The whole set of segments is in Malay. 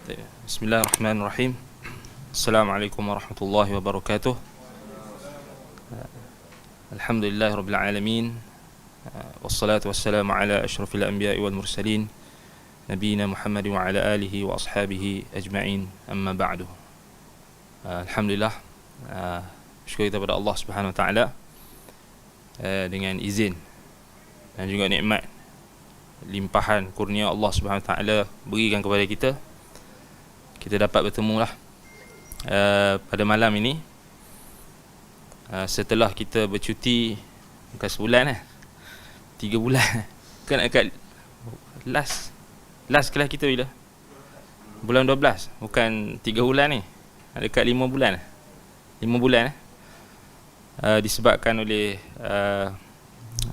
Bismillahirrahmanirrahim. Assalamualaikum warahmatullahi wabarakatuh. Alhamdulillahirabbil alamin. Wassalatu wassalamu ala asyrafil anbiya'i wal mursalin nabiyina Muhammad wa ala alihi wa ashabihi ajma'in. Amma ba'du. Alhamdulillah, syukur kita kepada Allah Subhanahu wa taala dengan izin dan juga nikmat limpahan kurnia Allah Subhanahu wa taala berikan kepada kita, kita dapat bertemu lah pada malam ini setelah kita bercuti bukan sebulan 3 bulan kan, dekat last kelas kita bila? Bulan 12, bukan 3 bulan ni, dekat 5 bulan 5 bulan disebabkan oleh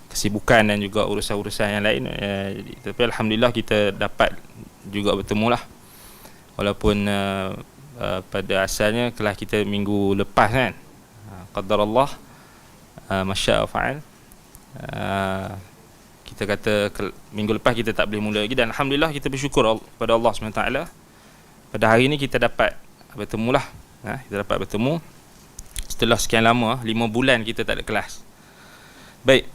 kesibukan dan juga urusan-urusan yang lain, tapi Alhamdulillah kita dapat juga bertemu lah. Walaupun pada asalnya kelas kita minggu lepas kan, qadarallah masya'a fa'al, kita kata minggu lepas kita tak boleh mula lagi, dan Alhamdulillah kita bersyukur kepada Allah SWT. Pada hari ini kita dapat bertemu lah, kita dapat bertemu setelah sekian lama, 5 bulan kita tak ada kelas. Baik,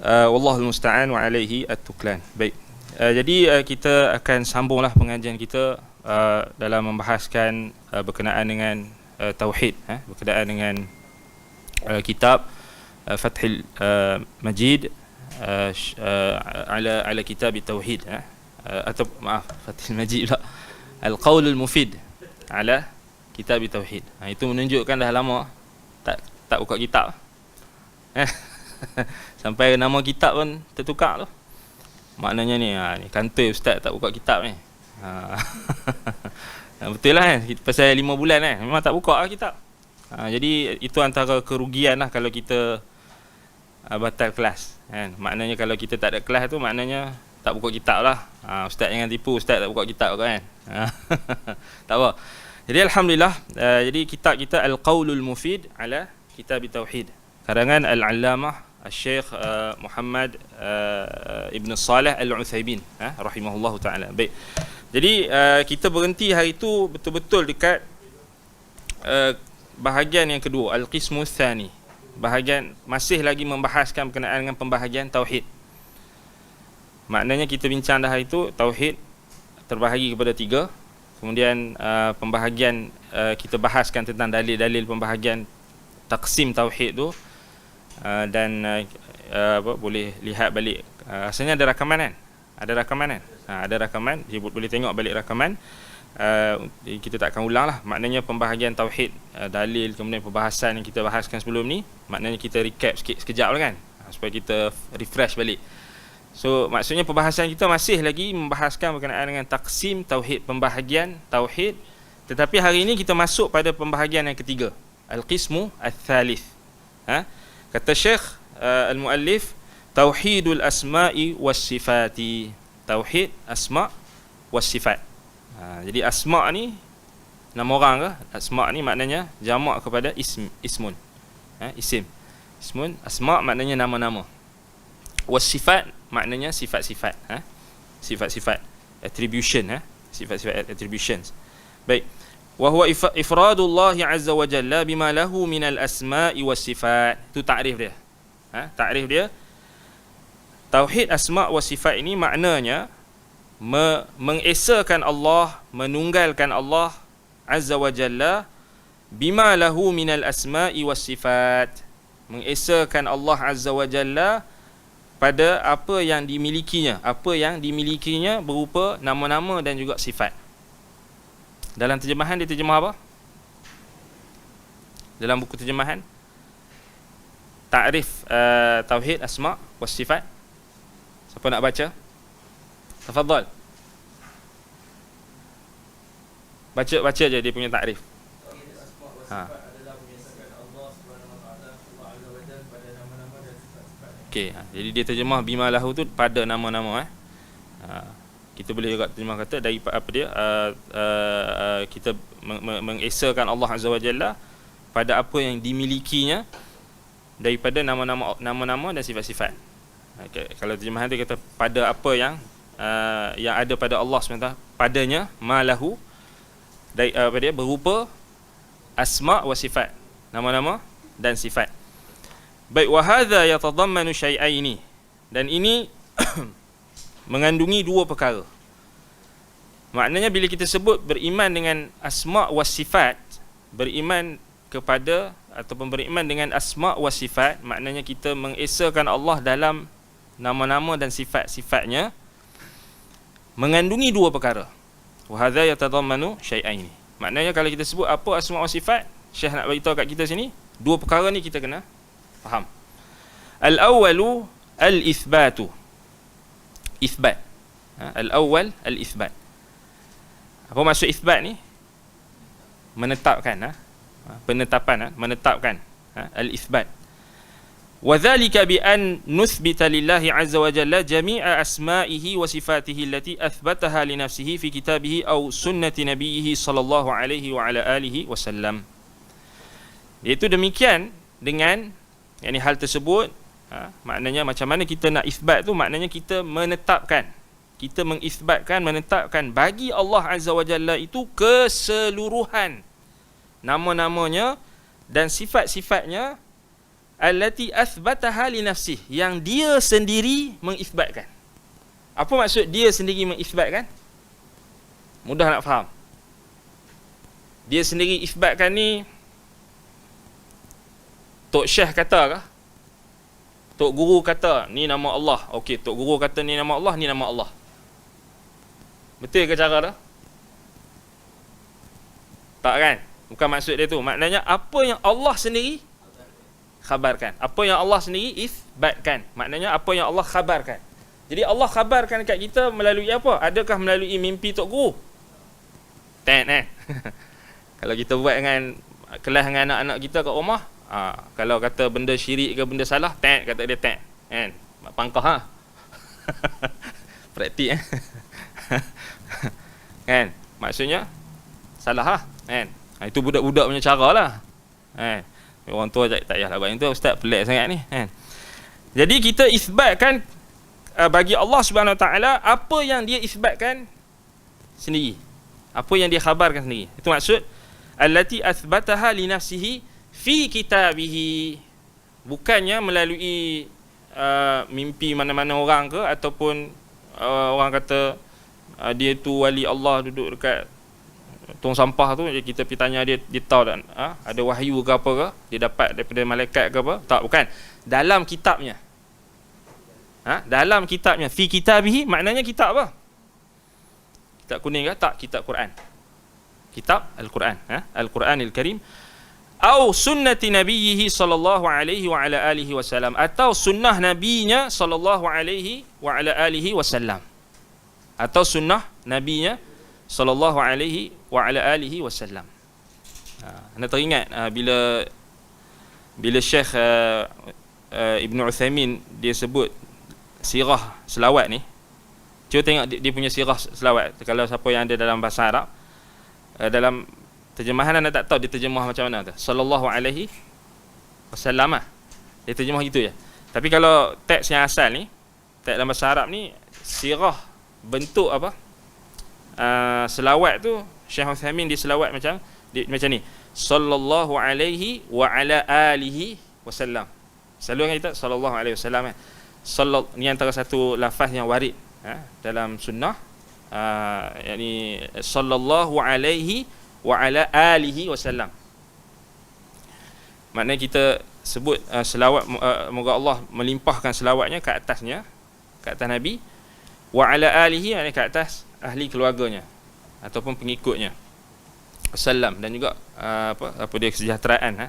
wallahul musta'an wa alaihi at-tuklan. Baik, jadi kita akan sambunglah pengajian kita dalam membahaskan berkenaan dengan tauhid, berkenaan dengan kitab Fathul Majid ala kitab tauhid, atau maaf, Fathul Majid pula, Al-Qaulul Mufid ala kitab tauhid. Itu menunjukkan dah lama tak buka kitab. Sampai nama kitab pun tertukar tu. Maknanya ni kantor ustaz tak buka kitab ni. Betul lah kan, pasal 5 bulan memang tak buka lah kitab. Jadi itu antara kerugian lah kalau kita batal kelas kan. Maknanya kalau kita tak ada kelas tu maknanya tak buka kitab lah. Ustaz jangan tipu, ustaz tak buka kitab kan. Tak apa. Jadi Alhamdulillah, jadi kitab kita Al-Qaulul Mufid ala kitab tauhid, karangan Al-Allamah Al-Syekh Muhammad Ibn Salih Al-Utsaimin rahimahullahu ta'ala. Baik, jadi kita berhenti hari itu betul-betul dekat bahagian yang kedua, Al-Qismu Tsani, bahagian masih lagi membahaskan berkenaan dengan pembahagian tauhid. Maknanya kita bincang dah hari itu tauhid terbahagi kepada 3. Kemudian pembahagian kita bahaskan tentang dalil-dalil pembahagian taksim tauhid tu, dan boleh lihat balik, rasanya ada rakaman kan, ada rakaman, boleh tengok balik rakaman. Kita tak akan ulang lah, maknanya pembahagian tauhid, dalil, kemudian pembahasan yang kita bahaskan sebelum ni, maknanya kita recap sikit sekejap lah kan, supaya kita refresh balik. So maksudnya pembahasan kita masih lagi membahaskan berkenaan dengan taksim tauhid, pembahagian tauhid, tetapi hari ini kita masuk pada pembahagian yang ketiga, Al-Qismu Al-Thalith. Kata Syekh Al-Muallif, Tauhidul Asma'i was Sifati, Tauhid Asma' was Sifat. Jadi asma' ni nama orang ke? Asma' ni maknanya jamak kepada ismun, isim. Ismun, asma' maknanya nama-nama. Was Sifat maknanya sifat-sifat, sifat-sifat, attribution, sifat-sifat attributions. Baik, wa huwa ifradullah azza wa jalla bima lahu minal asma'i was sifat. Itu takrif dia. Takrif dia, tauhid asma' was sifat ini maknanya mengesakan Allah, menunggalkan Allah azza wa jalla bima lahu minal asma'i was sifat, mengesakan Allah azza wa jalla pada apa yang dimilikinya, berupa nama-nama dan juga sifat. Dalam terjemahan dia terjemah apa? Dalam buku terjemahan takrif tauhid asma' was sifat, siapa nak baca? Tafadhal. Baca je dia punya takrif. Okey, jadi dia terjemah bima lahu tu pada nama-nama. Kita boleh juga terjemah kata dari apa dia, kita mengesakan Allah Azza wa Jalla pada apa yang dimilikinya daripada nama-nama dan sifat-sifat. Kalau terjemahan tu kata pada apa yang ada pada Allah SWT, padanya malahu, berupa asma wa sifat, nama-nama dan sifat. Baik, wa hadza yatadammanu syai'aini, dan ini mengandungi dua perkara. Maknanya bila kita sebut beriman dengan asma wa sifat, beriman kepada ataupun beriman dengan asma wa sifat, maknanya kita mengesakan Allah dalam nama-nama dan sifat-sifatnya, mengandungi dua perkara. Wa hadza yatadammanu syai'aini. Maknanya kalau kita sebut apa asma wa sifat, Syekh nak bagi tahu kat kita sini, dua perkara ni kita kena faham. Al-awwalu al-ithbatu. Ithbat. Al-awwal al-ithbat. Apa maksud ithbat ni? Menetapkan, penetapan, menetapkan, al-ithbat. Wa dhalika bi an nuthbita lillahi azza wa jalla jami'a asma'ihi wa sifatihi allati athbataha li nafsihi fi kitabihi aw sunnati nabiyhi sallallahu alaihi wa ala alihi wasallam. Iaitu demikian dengan yakni hal tersebut, maknanya macam mana kita nak ithbat tu, maknanya kita menetapkan, kita mengisbatkan, menetapkan bagi Allah azza wa jalla itu keseluruhan nama-namanya dan sifat-sifatnya allati athbataha li nafsihi, yang dia sendiri mengisbatkan. Apa maksud dia sendiri mengisbatkan? Mudah nak faham. Dia sendiri isbatkan ni, Tok Syekh kata kah? Tok Guru kata ni nama Allah. Okey, Tok Guru kata ni nama Allah, ni nama Allah. Betul ke cara dah? Tak kan? Bukan maksud dia tu. Maknanya apa yang Allah sendiri khabarkan, apa yang Allah sendiri isbatkan, maknanya apa yang Allah khabarkan. Jadi Allah khabarkan kat kita melalui apa? Adakah melalui mimpi Tok Guru? Tak. Kalau kita buat dengan kelas dengan anak-anak kita kat rumah, kalau kata benda syirik ke benda salah, tak, kata dia tak, kan? Pangkah praktik kan? Maksudnya salah kan? Itu budak-budak punya cara lah kan? Orang tua tak payahlah buat itu, ustaz pelik sangat ni kan? Jadi kita isbatkan bagi Allah Subhanahu Wa Taala apa yang dia isbatkan sendiri, apa yang dia khabarkan sendiri. Itu maksud allati athbataha li nafsihi fi kitabihi, bukannya melalui mimpi mana-mana orang ke, ataupun orang kata dia tu wali Allah duduk dekat tong sampah tu, kita pergi tanya dia, dia tahu tak ada wahyu ke apa ke, dia dapat daripada malaikat ke apa. Tak, bukan. Dalam kitabnya. Dalam kitabnya. Fi kitabihi maknanya kitab apa? Kitab kuning ke? Tak, kitab Quran. Kitab Al-Quran, Al-Quranil Karim. Au sunnati nabiyhi sallallahu alaihi wa ala alihi wasallam, atau sunnah nabinya sallallahu alaihi wa ala alihi wasallam, atau sunnah nabinya sallallahu alaihi wa ala alihi wasallam. Anda teringat bila Syekh Ibn Uthaymin dia sebut sirah selawat ni. Cuba tengok dia punya sirah selawat. Kalau siapa yang ada dalam bahasa Arab, dalam terjemahan anda tak tahu dia terjemah macam mana tu. Sallallahu alaihi wasallam. Dia terjemah gitu je. Tapi kalau teks yang asal ni, teks dalam bahasa Arab ni, sirah bentuk apa? Selawat tu Syekh Uthaymin dia selawat macam ni, sallallahu alaihi wa ala alihi wasallam. Selalu kita sallallahu alaihi wasallam kan. Ni antara satu lafaz yang warid dalam sunnah, yakni sallallahu alaihi wa ala alihi wasallam. Maknanya kita sebut selawat, moga Allah melimpahkan selawatnya ke atasnya, ke atas Nabi, wa ala alihi, yakni ke atas ahli keluarganya ataupun pengikutnya wasallam, dan juga apa dia kesejahteraan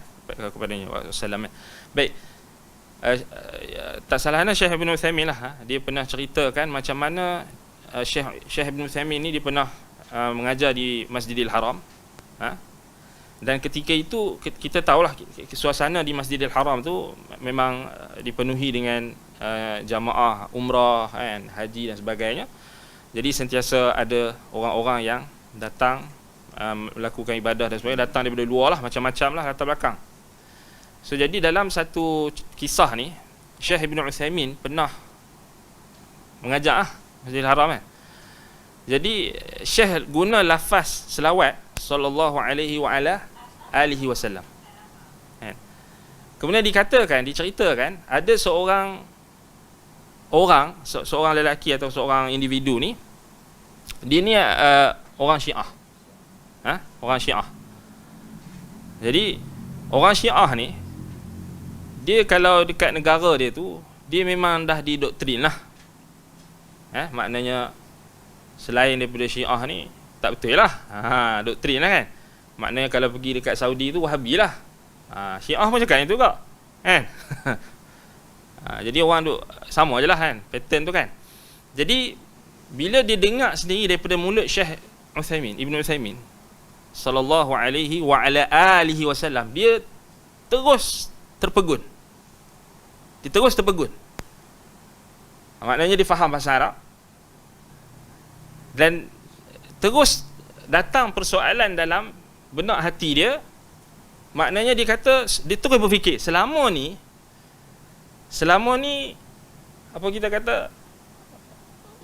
kepadanya wasallam. Baik, tak salahnya Syekh Ibn Uthaymin lah, dia pernah ceritakan macam mana Syekh Ibn Uthaymin ni dia pernah mengajar di Masjidil Haram, dan ketika itu kita tahulah suasana di Masjidil Haram tu memang dipenuhi dengan jamaah umrah kan, haji dan sebagainya. Jadi sentiasa ada orang-orang yang datang melakukan ibadah dan sebagainya, datang daripada luar lah, macam-macam lah latar belakang. So jadi dalam satu kisah ni, Syekh Ibn Uthaymin pernah mengajar Masjidil Haram kan. Jadi Syekh guna lafaz selawat sallallahu alaihi wa ala alihi wasallam. Kan? Kemudian diceritakan ada seorang lelaki atau seorang individu ni, dia ni orang Syiah. Orang Syiah. Jadi orang Syiah ni, dia kalau dekat negara dia tu, dia memang dah didoktrin lah. Maknanya selain daripada Syiah ni tak betul lah. Doktrin lah kan. Maknanya kalau pergi dekat Saudi tu Wahabi lah. Syiah pun cakap itu kak. Kan? Jadi orang duk sama je lah kan, pattern tu kan. Jadi bila dia dengar sendiri daripada mulut Syekh Ibn Uthaymin sallallahu alaihi wa ala alihi wasallam, dia terus terpegun. Maknanya dia faham bahasa Arab. Dan terus datang persoalan dalam benak hati dia. Maknanya dia kata, dia terus berfikir, selama ni apa kita kata,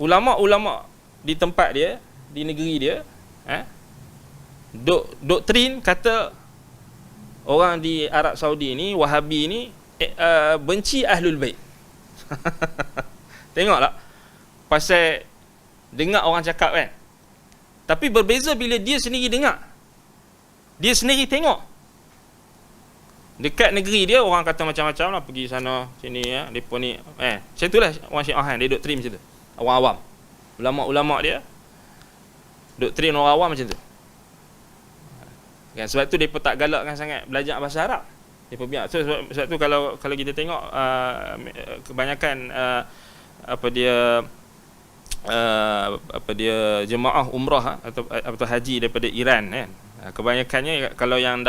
ulama-ulama di tempat dia, di negeri dia, doktrin kata orang di Arab Saudi ni, Wahabi ni benci Ahlul Bait. Tengoklah, pasal dengar orang cakap kan. Tapi berbeza bila dia sendiri dengar, dia sendiri tengok. Dekat negeri dia orang kata macam-macam lah, pergi sana sini ya, depa ni macam itulah orang Syiah kan, dia doktrin macam tu. Orang awam, ulama-ulama dia doktrin orang awam macam tu kan. Sebab tu depa tak galakkan sangat belajar bahasa Arab. Depa biar. Sebab tu kalau kita tengok kebanyakan jemaah umrah atau haji daripada Iran kan, kebanyakannya kalau yang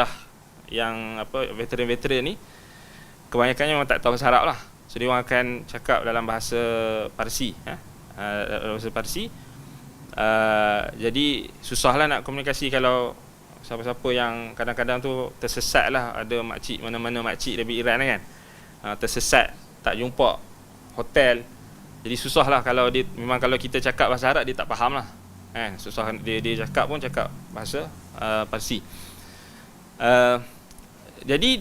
veteran-veteran ni, kebanyakannya orang tak tahu bahasa Arab lah. So dia orang akan cakap dalam bahasa Parsi, bahasa Parsi. Jadi susahlah nak komunikasi kalau siapa-siapa yang kadang-kadang tu tersesat lah. Ada makcik, mana-mana makcik dari Iran kan, tersesat, tak jumpa hotel. Jadi susah lah kalau dia, memang kalau kita cakap bahasa Arab dia tak faham lah kan. Susah dia cakap bahasa Parsi. Jadi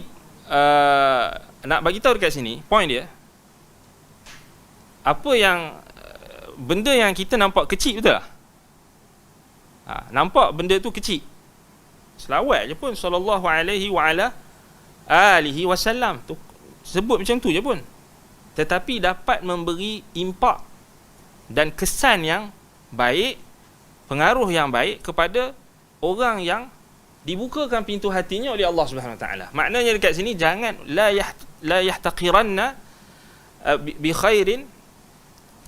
nak bagi tahu dekat sini, point dia, apa yang benda yang kita nampak kecil, betul tak? Nampak benda tu kecil, selawat je pun sallallahu alaihi wa ala alihi wasallam tu, sebut macam tu je pun, tetapi dapat memberi impak dan kesan yang baik, pengaruh yang baik kepada orang yang dibukakan pintu hatinya oleh Allah Subhanahu Wa Taala. Maknanya dekat sini, jangan la yahtaqiranna bi khairin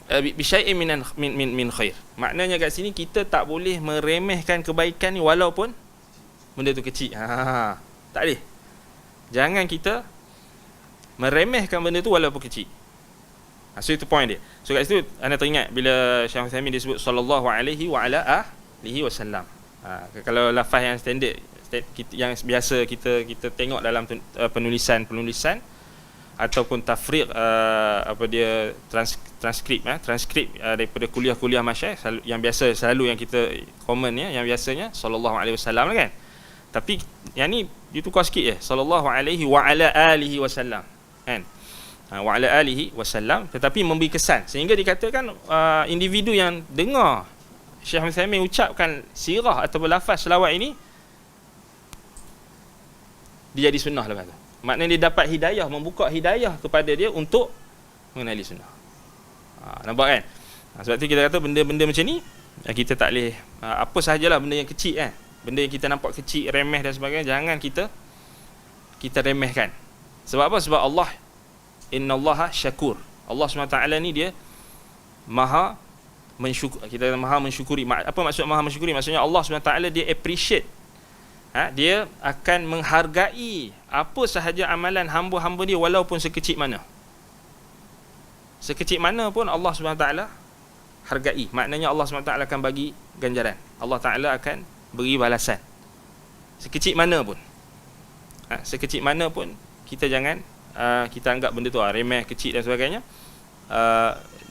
bi syai'in min khair. Maknanya kat sini kita tak boleh meremehkan kebaikan ni walaupun benda tu kecil. Tak boleh. Jangan kita meremehkan benda tu walaupun kecil. So itu point dia. So kat situ anda teringat bila Syekh Uthaymin disebut sallallahu alaihi wa ala alihi wasallam. Kalau lafaz yang standard yang biasa kita tengok dalam penulisan ataupun tafriq transkrip daripada kuliah-kuliah masyayikh yang biasa, selalu yang kita common yang biasanya sallallahu alaihi wasallam kan. Tapi yang ni ditukar sikit je, sallallahu alaihi wa ala alihi wasallam kan. Wa ala alihi wasallam, tetapi memberi kesan sehingga dikatakan individu yang dengar Syekh Uthaymin ucapkan sirah atau lafaz selawat ini, dia jadi sunnah lepas tu. Maknanya dia dapat hidayah, membuka hidayah kepada dia untuk mengenali sunnah. Nampak kan? Sebab tu kita kata benda-benda macam ni kita tak boleh, apa sahajalah benda yang kecil kan, benda yang kita nampak kecil, remeh dan sebagainya, jangan kita remehkan. Sebab apa? Sebab Allah, innallaha syakur. Allah SWT ni dia maha mensyukur, kita maha mensyukuri. Apa maksud maha mensyukuri? Maksudnya Allah SWT dia appreciate, dia akan menghargai apa sahaja amalan hamba-hamba dia walaupun sekecil mana. Sekecil mana pun Allah SWT hargai. Maknanya Allah SWT akan bagi ganjaran. Allah Ta'ala akan beri balasan. Sekecil mana pun. Sekecil mana pun, kita jangan kita anggap benda tu remeh, kecil dan sebagainya.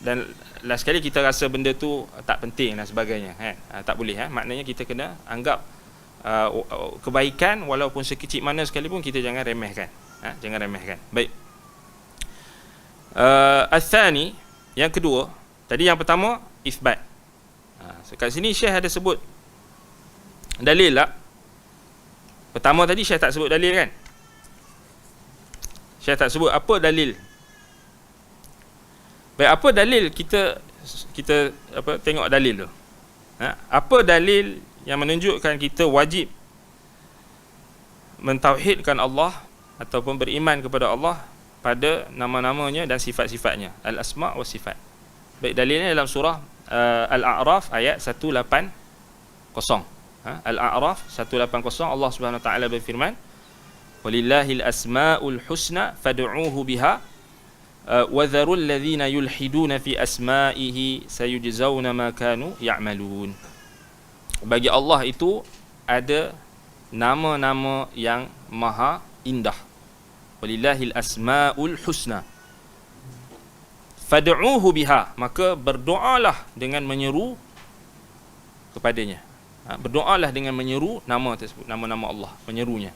Dan last sekali kita rasa benda tu tak penting dan sebagainya kan. Tak boleh. Maknanya kita kena anggap kebaikan walaupun sekecil mana sekalipun kita jangan remehkan. Jangan remehkan. Baik. Al-thani, yang kedua, tadi yang pertama isbat. Kat sini Syekh ada sebut dalil lah. Pertama tadi Syekh tak sebut dalil kan? Syekh tak sebut apa dalil. Baik, apa dalil kita tengok dalil tu. Apa dalil yang menunjukkan kita wajib mentauhidkan Allah ataupun beriman kepada Allah pada nama-namanya dan sifat-sifatnya, al-asma' wa sifat. Baik, dalilnya dalam surah Al-A'raf ayat 180. Al-A'raf 180, Allah Subhanahu wa taala berfirman, walillahil asma'ul husna fad'uuhu biha wa dharul ladzina yulhiduna fi asma'ihi sayujzauna ma kanu ya'malun. Bagi Allah itu ada nama-nama yang maha indah. Walillahil asma'ul husna fad'uuhu biha, maka berdoalah dengan menyeru kepadanya. Berdoalah dengan menyeru nama tersebut, nama-nama Allah, menyerunya.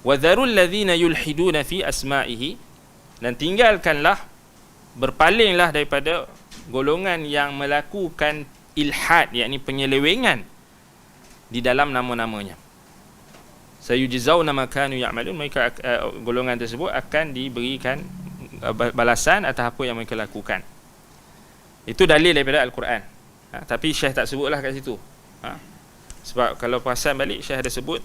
Wa dharul ladzina yulhiduna fi asma'ihi, dan tinggalkanlah, berpalinglah daripada golongan yang melakukan ilhad, yakni penyelewengan di dalam nama-namanya. Sayujzauna ma kanu ya'malun, mereka golongan tersebut akan diberikan balasan atas apa yang mereka lakukan. Itu dalil daripada Al-Quran. Tapi Syekh tak sebutlah kat situ. Sebab kalau perasan balik Syekh ada sebut,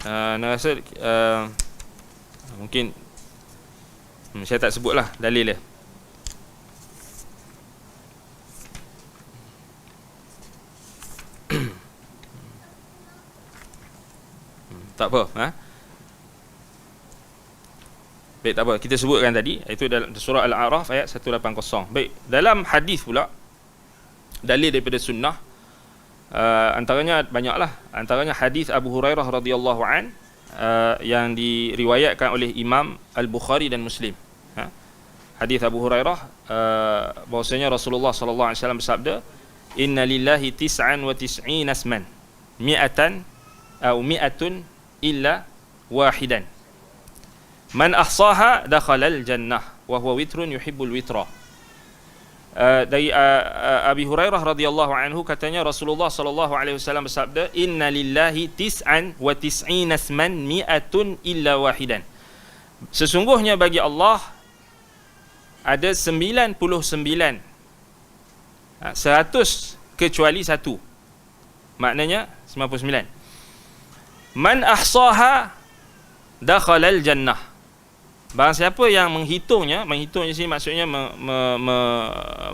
nak rasa mungkin Syekh tak sebutlah dalil dia. Tak apa, baik, tak apa, kita sebutkan tadi, itu dalam surah Al-A'raf ayat 180. Baik, dalam hadis pula dalil daripada sunnah, antaranya banyaklah, antaranya hadis Abu Hurairah radhiyallahu an, yang diriwayatkan oleh Imam Al-Bukhari dan Muslim. Hadis Abu Hurairah, bahwasanya Rasulullah sallallahu alaihi wasallam bersabda, inna lillahi tis'an wa tis'ina asman mi'atan atau mi'atun illa wahidan man ahsaha dakhalal jannah wa huwa witrun yuhibbul witra. Dari Abi Hurairah radhiyallahu anhu, katanya Rasulullah sallallahu alaihi wasallam bersabda, inna lillahi tis'an wa tis'ina asman mi'atun illa wahidan, sesungguhnya bagi Allah ada 99, 100 kecuali satu, maknanya 99. Man ahsaha dakhalal jannah, barang siapa yang menghitungnya sini maksudnya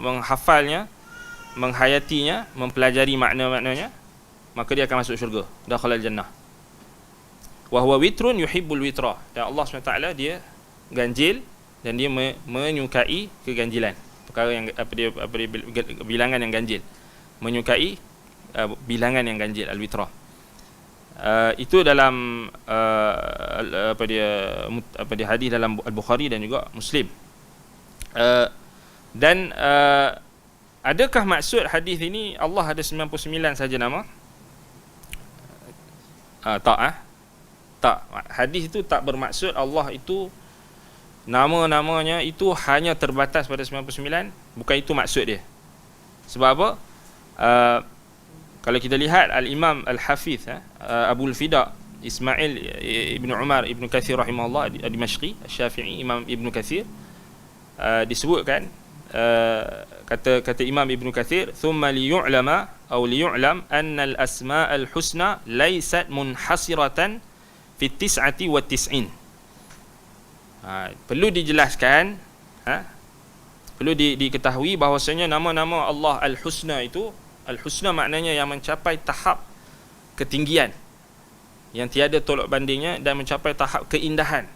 menghafalnya, menghayatinya, mempelajari makna-maknanya, maka dia akan masuk syurga, dakhalal jannah. Wa huwa witrun yuhibbul witra, dan Allah SWT dia ganjil dan dia menyukai keganjilan, perkara yang bilangan yang ganjil, menyukai bilangan yang ganjil, al-witra. Itu dalam hadis dalam Al-Bukhari dan juga Muslim. Dan adakah maksud hadis ini Allah ada 99 saja nama? Tak. Hadis itu tak bermaksud Allah itu nama-namanya itu hanya terbatas pada 99. Bukan itu maksud dia. Sebab apa? Kalau kita lihat Al-Imam Al-Hafiz Abul Fida Ismail Ibn Umar Ibn Kathir rahimahullah Dimashqi Syafi'i, Imam Ibn Kathir, disebutkan, kata Imam Ibn Kathir, thumma liyu'lama atau liyu'lam anna al-asma' al-husna laysat munhasiratan fi tis'ati wa tis'in. Perlu dijelaskan, perlu diketahui bahawasanya nama-nama Allah Al-Husna itu, Al-Husna maknanya yang mencapai tahap ketinggian, yang tiada tolak bandingnya, dan mencapai tahap keindahan.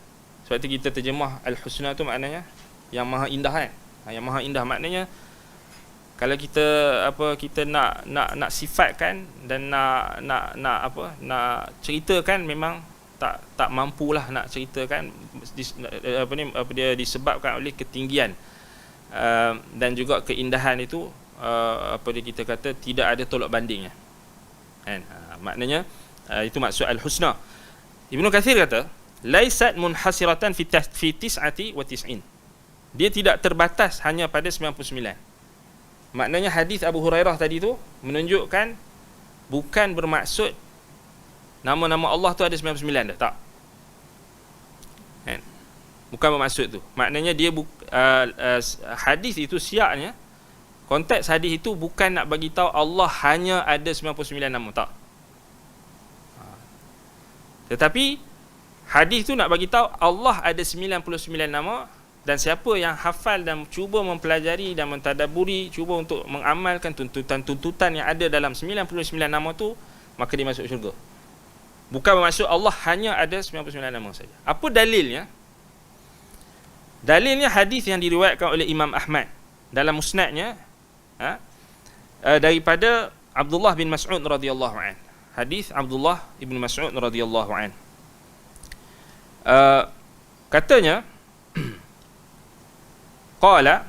Sebab itu kita terjemah Al-Husna tu maknanya yang maha indah kan. Yang maha indah maknanya kalau kita kita nak sifatkan dan nak ceritakan, memang tak mampulah nak ceritakan, dia disebabkan oleh ketinggian dan juga keindahan itu, kita kata tidak ada tolak bandingnya. Kan? Maknanya itu maksud al-husna. Ibnu Katsir kata, laisat munhasiratan fi tis'ati wa tis'in. Dia tidak terbatas hanya pada 99. Maknanya hadis Abu Hurairah tadi tu menunjukkan bukan bermaksud nama-nama Allah tu ada 99 dah, tak. Kan? Bukan bermaksud tu. Maknanya dia hadis itu siaknya, konteks hadis itu bukan nak bagi tahu Allah hanya ada 99 nama, tak. Tetapi hadis tu nak bagi tahu Allah ada 99 nama, dan siapa yang hafal dan cuba mempelajari dan mentadabburi, cuba untuk mengamalkan tuntutan-tuntutan yang ada dalam 99 nama tu, maka dia masuk syurga. Bukan bermaksud Allah hanya ada 99 nama saja. Apa dalilnya? Dalilnya hadis yang diriwayatkan oleh Imam Ahmad dalam musnadnya, daripada Abdullah bin Mas'ud radhiyallahu an. Hadis Abdullah bin Mas'ud radhiyallahu an. Katanya qala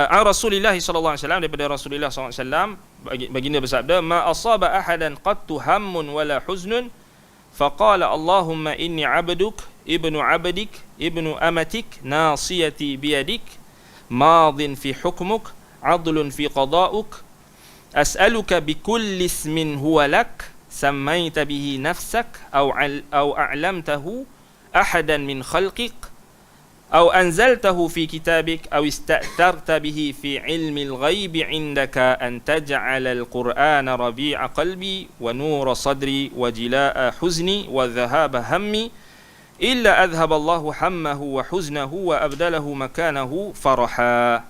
an Rasulillah sallallahu alaihi wasallam, daripada Rasulullah sallallahu alaihi wasallam baginda bersabda, ma asaba ahadan qattu hammun wala huznun faqala Allahumma inni 'abduk ibnu 'abdik ibnu amatik nasiyati biyadik madin fi hukmuk 'adlun fi qada'uk as'aluka bikulli ismin huwa lak sammaita bihi nafsak aw a'lamtahu ahadan min khalqik أو أنزلته في كتابك أو استأثرت به في علم الغيب عندك أن تجعل القرآن ربيع قلبي ونور صدري وجلاء حزني وذهاب همي إلا أذهب الله همه وحزنه وأبدله مكانه فرحا.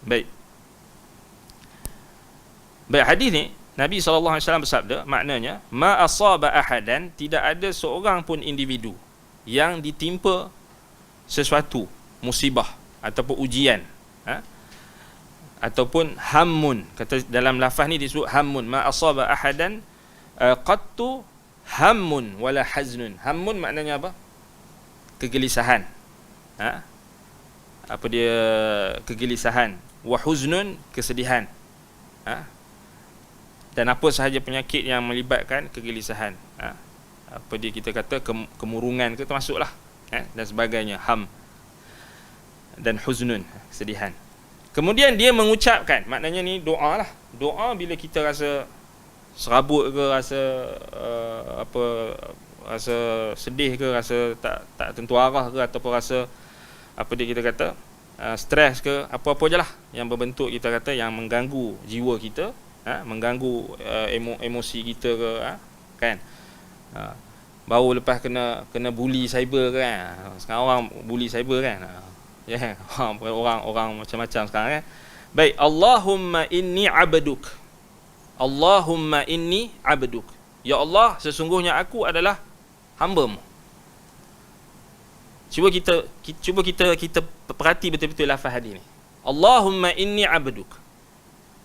Baik, hadis ni Nabi SAW bersabda, maknanya ma asaba ahadan, tidak ada seorang pun individu yang ditimpa sesuatu musibah ataupun ujian, ataupun hammun. Kata dalam lafaz ni disebut hammun, ma asaba ahadan qattu hammun wala haznun. Hammun maknanya apa? Kegelisahan. Apa dia kegelisahan? Wa huznun, kesedihan. Dan apa sahaja penyakit yang melibatkan kegelisahan. Apa dia kita kata kemurungan ke termasuklah. Dan sebagainya, ham dan huznun, kesedihan. Kemudian dia mengucapkan, maknanya ni doa lah. Doa bila kita rasa serabut ke, rasa rasa sedih ke, rasa tak tentu arah ke, ataupun rasa apa dia kita kata stres ke, apa-apa je lah yang berbentuk kita kata yang mengganggu jiwa kita, mengganggu emosi kita ke, kan. Baru lepas kena bully cyber kan. Sekarang orang bully cyber kan. Orang macam-macam sekarang kan. Baik, Allahumma inni 'abduk. Allahumma inni 'abduk. Ya Allah, sesungguhnya aku adalah hamba-Mu. Cuba kita perhati betul-betul lafaz hadis ni. Allahumma inni 'abduk.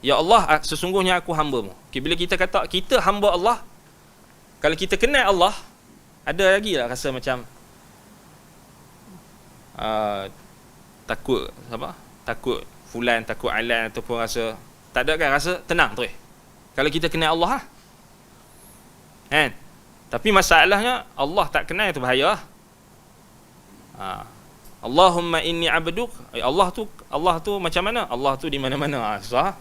Ya Allah, sesungguhnya aku hamba-Mu. Okay, bila kita kata kita hamba Allah, kalau kita kenal Allah, ada lagi lah rasa macam takut apa? Takut fulan, takut alan, ataupun rasa tak ada kan, rasa tenang tu. Kalau kita kenal Allah kan. Tapi masalahnya Allah tak kenal, itu bahaya. Allahumma inni 'abduk. Allah tu macam mana? Allah tu di mana-mana. Susah.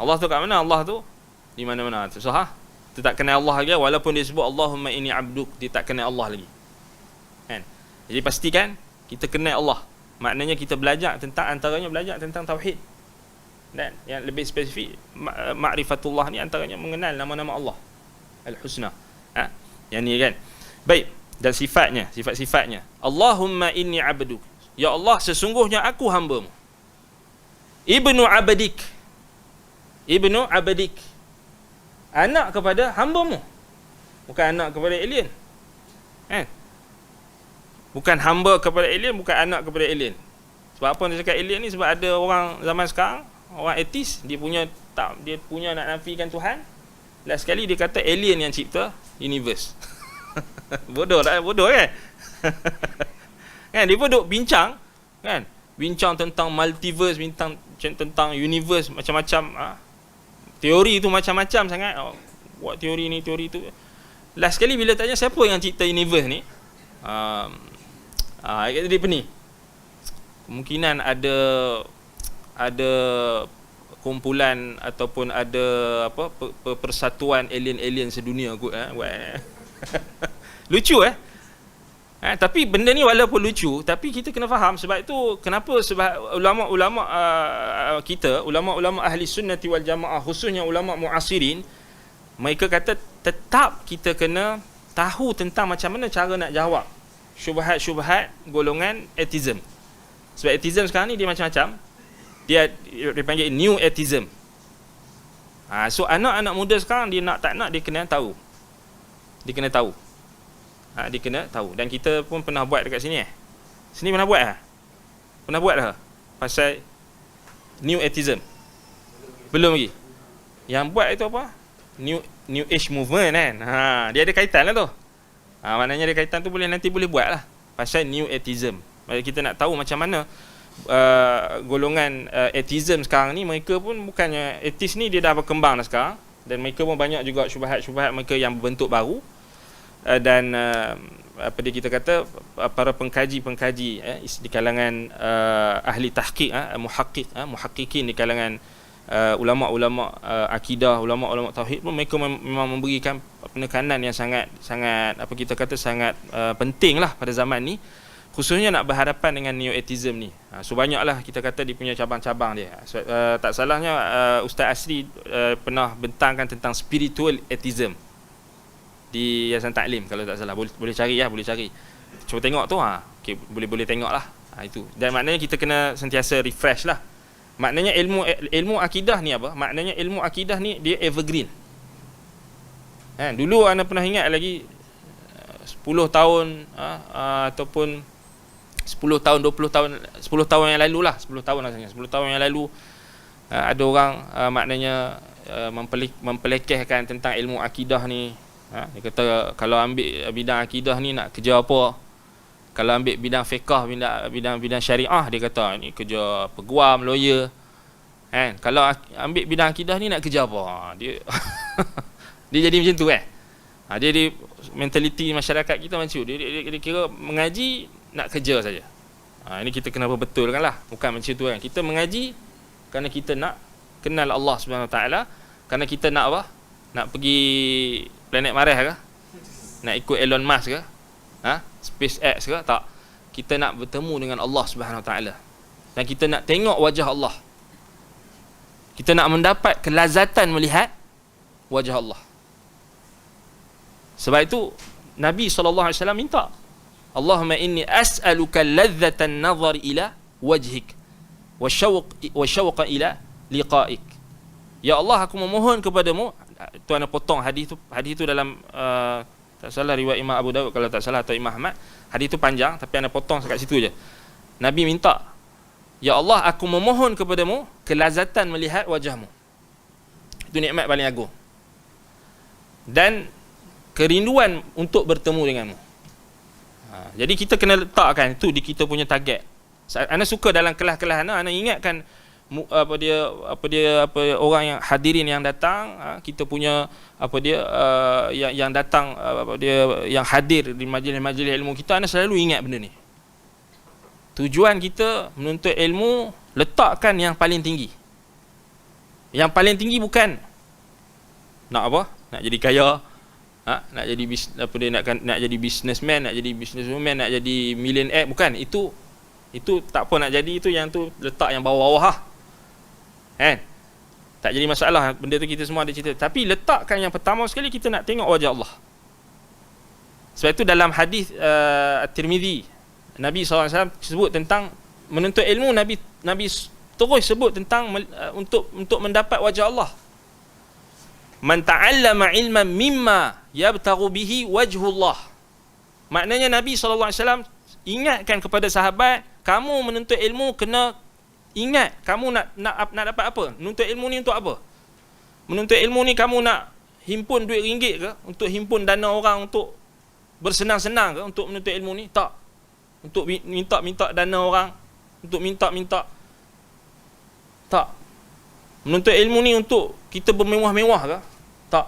Allah tu kat mana? Allah tu di mana-mana. Susah. Dia tak kenal Allah lagi, walaupun dia sebut Allahumma inni 'abduk, dia tak kenal Allah lagi. Kan? Jadi pastikan kita kenal Allah. Maknanya kita belajar tentang, antaranya belajar tentang tauhid. Dan yang lebih spesifik, ma'rifatullah ni antaranya mengenal nama-nama Allah Al-Husna. Yang ni kan. Baik, dan sifat-sifatnya. Allahumma inni 'abduk. Ya Allah, sesungguhnya aku hamba-Mu. Ibnu 'abdik. Ibnu 'abdik. Anak kepada hamba-Mu, bukan anak kepada alien. Bukan hamba kepada alien, bukan anak kepada alien. Sebab apa dia cakap alien ni? Sebab ada orang zaman sekarang, orang ateis, dia punya nak nafikan Tuhan. Last sekali dia kata alien yang cipta universe. Bodoh tak? Bodoh kan? Kan dia pun duk bincang, kan? Bincang tentang multiverse, tentang universe macam-macam. Teori tu macam-macam sangat. Buat teori ni, teori tu. Last sekali bila tanya siapa yang cipta universe ni, dia pening. Kemungkinan ada kumpulan ataupun ada persatuan alien-alien sedunia kot, lucu tapi benda ni walaupun lucu, tapi kita kena faham. Sebab itu kenapa sebab ulama-ulama kita, ulama-ulama ahli sunnati wal jamaah, khususnya ulama muasirin, mereka kata tetap kita kena tahu tentang macam mana cara nak jawab syubhat-syubhat golongan atheism. Sebab atheism sekarang ni dia macam-macam. Dia dipanggil new atheism. So anak-anak muda sekarang dia nak tak nak dia kena tahu. Dia kena tahu. Dia kena tahu. Dan kita pun pernah buat dekat sini. Sini pernah buat Pernah buat dah pasal new atheism. Belum lagi. Yang buat itu apa? New age movement kan. Dia ada kaitan lah tu. Maknanya ada kaitan tu nanti boleh buat lah pasal new atheism. Maksudnya kita nak tahu macam mana golongan atheism sekarang ni, mereka pun bukannya atheist ni, dia dah berkembang dah sekarang, dan mereka pun banyak juga syubhat-syubhat mereka yang berbentuk baru, dan apa dia kita kata para pengkaji-pengkaji di kalangan ahli tahqiq, muhaqqiqin di kalangan ulama-ulama akidah, ulama-ulama tauhid pun mereka memang memberikan penekanan yang sangat apa kita kata sangat penting lah pada zaman ni, khususnya nak berhadapan dengan neo atheism ni. So banyaklah kita kata dia punya cabang-cabang dia. Tak salahnya Ustaz Asri pernah bentangkan tentang spiritual atheism di Yayasan Taklim kalau tak salah. Boleh cari boleh cari. Cuba tengok tu okay, boleh tengok lah. Itu. Dan maknanya kita kena sentiasa refresh lah. Maknanya ilmu akidah ni apa? Maknanya ilmu akidah ni dia evergreen. Dulu anda pernah ingat lagi 10 tahun ataupun 10 tahun 20 tahun 10 tahun yang lalu lah, 10 tahun rasanya 10 tahun yang lalu ada orang maknanya mempelekehkan tentang ilmu akidah ni. Dia kata kalau ambil bidang akidah ni nak kerja apa, kalau ambil bidang fiqah, bidang syariah, dia kata ni kerja peguam, lawyer, kalau ambil bidang akidah ni nak kerja apa. Dia dia jadi macam tu dia di mentaliti masyarakat kita macam tu. Dia kira mengaji nak kerja saja. Ini kita kena berbetulkan lah. Bukan macam tu Kita mengaji kerana kita nak kenal Allah Subhanahu Wa Taala, kerana kita nak apa? Nak pergi planet Mars ke? Nak ikut Elon Musk ke? SpaceX ke? Tak. Kita nak bertemu dengan Allah Subhanahu Wa Taala. Dan kita nak tengok wajah Allah. Kita nak mendapat kelazatan melihat wajah Allah. Sebab itu Nabi SAW minta, Allahumma inni as'aluka ladzatan nazar ila wajhik wa syauqa ila liqa'ik. Ya Allah, aku memohon kepadamu. Tuan potong hadis tu dalam tak salah riwayat Imam Abu Daud kalau tak salah, atau Imam Ahmad. Hadis tu panjang tapi anda potong dekat situ je. Nabi minta, ya Allah, aku memohon kepadamu kelazatan melihat wajahmu. Itu nikmat paling agung. Dan kerinduan untuk bertemu denganmu. Jadi kita kena letakkan itu di kita punya target. Ana suka dalam kelas-kelas ana ingatkan orang yang hadirin yang datang, kita punya yang datang yang hadir di majlis-majlis ilmu kita, ana selalu ingat benda ni. Tujuan kita menuntut ilmu, letakkan yang paling tinggi. Yang paling tinggi bukan nak apa? Nak jadi kaya, nak jadi nak jadi businessman, nak jadi businesswoman, nak jadi millionaire, bukan. Itu tak apa nak jadi, itu yang tu letak yang bawah-bawah tak jadi masalah, benda tu kita semua ada cerita. Tapi letakkan yang pertama sekali, kita nak tengok wajah Allah. Sebab itu dalam hadis At-Tirmizi, Nabi SAW sebut tentang menuntut ilmu. Nabi terus sebut tentang untuk mendapat wajah Allah. Man ta'allama ilman mimma yabtaghu bihi wajhullah. Maknanya Nabi SAW ingatkan kepada sahabat, kamu menuntut ilmu kena ingat, kamu nak dapat apa? Menuntut ilmu ni untuk apa? Menuntut ilmu ni kamu nak himpun duit ringgit ke? Untuk himpun dana orang untuk bersenang-senang ke untuk menuntut ilmu ni? Tak. Untuk minta dana orang, untuk minta tak. Menuntut ilmu ni untuk kita bermewah-mewah ke? Tak.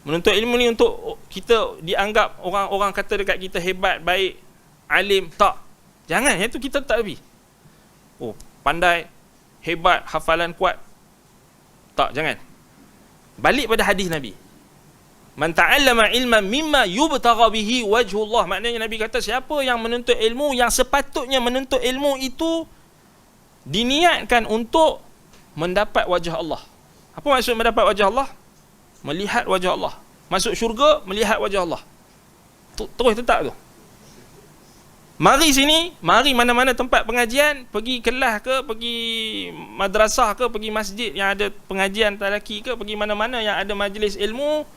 Menuntut ilmu ni untuk kita dianggap orang-orang kata dekat kita hebat, baik, alim. Tak. Jangan, yang tu kita tak lebih. Oh, pandai, hebat, hafalan kuat. Tak, jangan. Balik pada hadis Nabi. Man ta'allama ilman mimma yubtagha bihi wajhullah. Maknanya Nabi kata siapa yang menuntut ilmu, yang sepatutnya menuntut ilmu itu diniatkan untuk mendapat wajah Allah. Apa maksud mendapat wajah Allah? Melihat wajah Allah. Masuk syurga, melihat wajah Allah. Terus tetap tu. Mari sini, mari mana-mana tempat pengajian, pergi kelas ke, pergi madrasah ke, pergi masjid yang ada pengajian lelaki ke, pergi mana-mana yang ada majlis ilmu.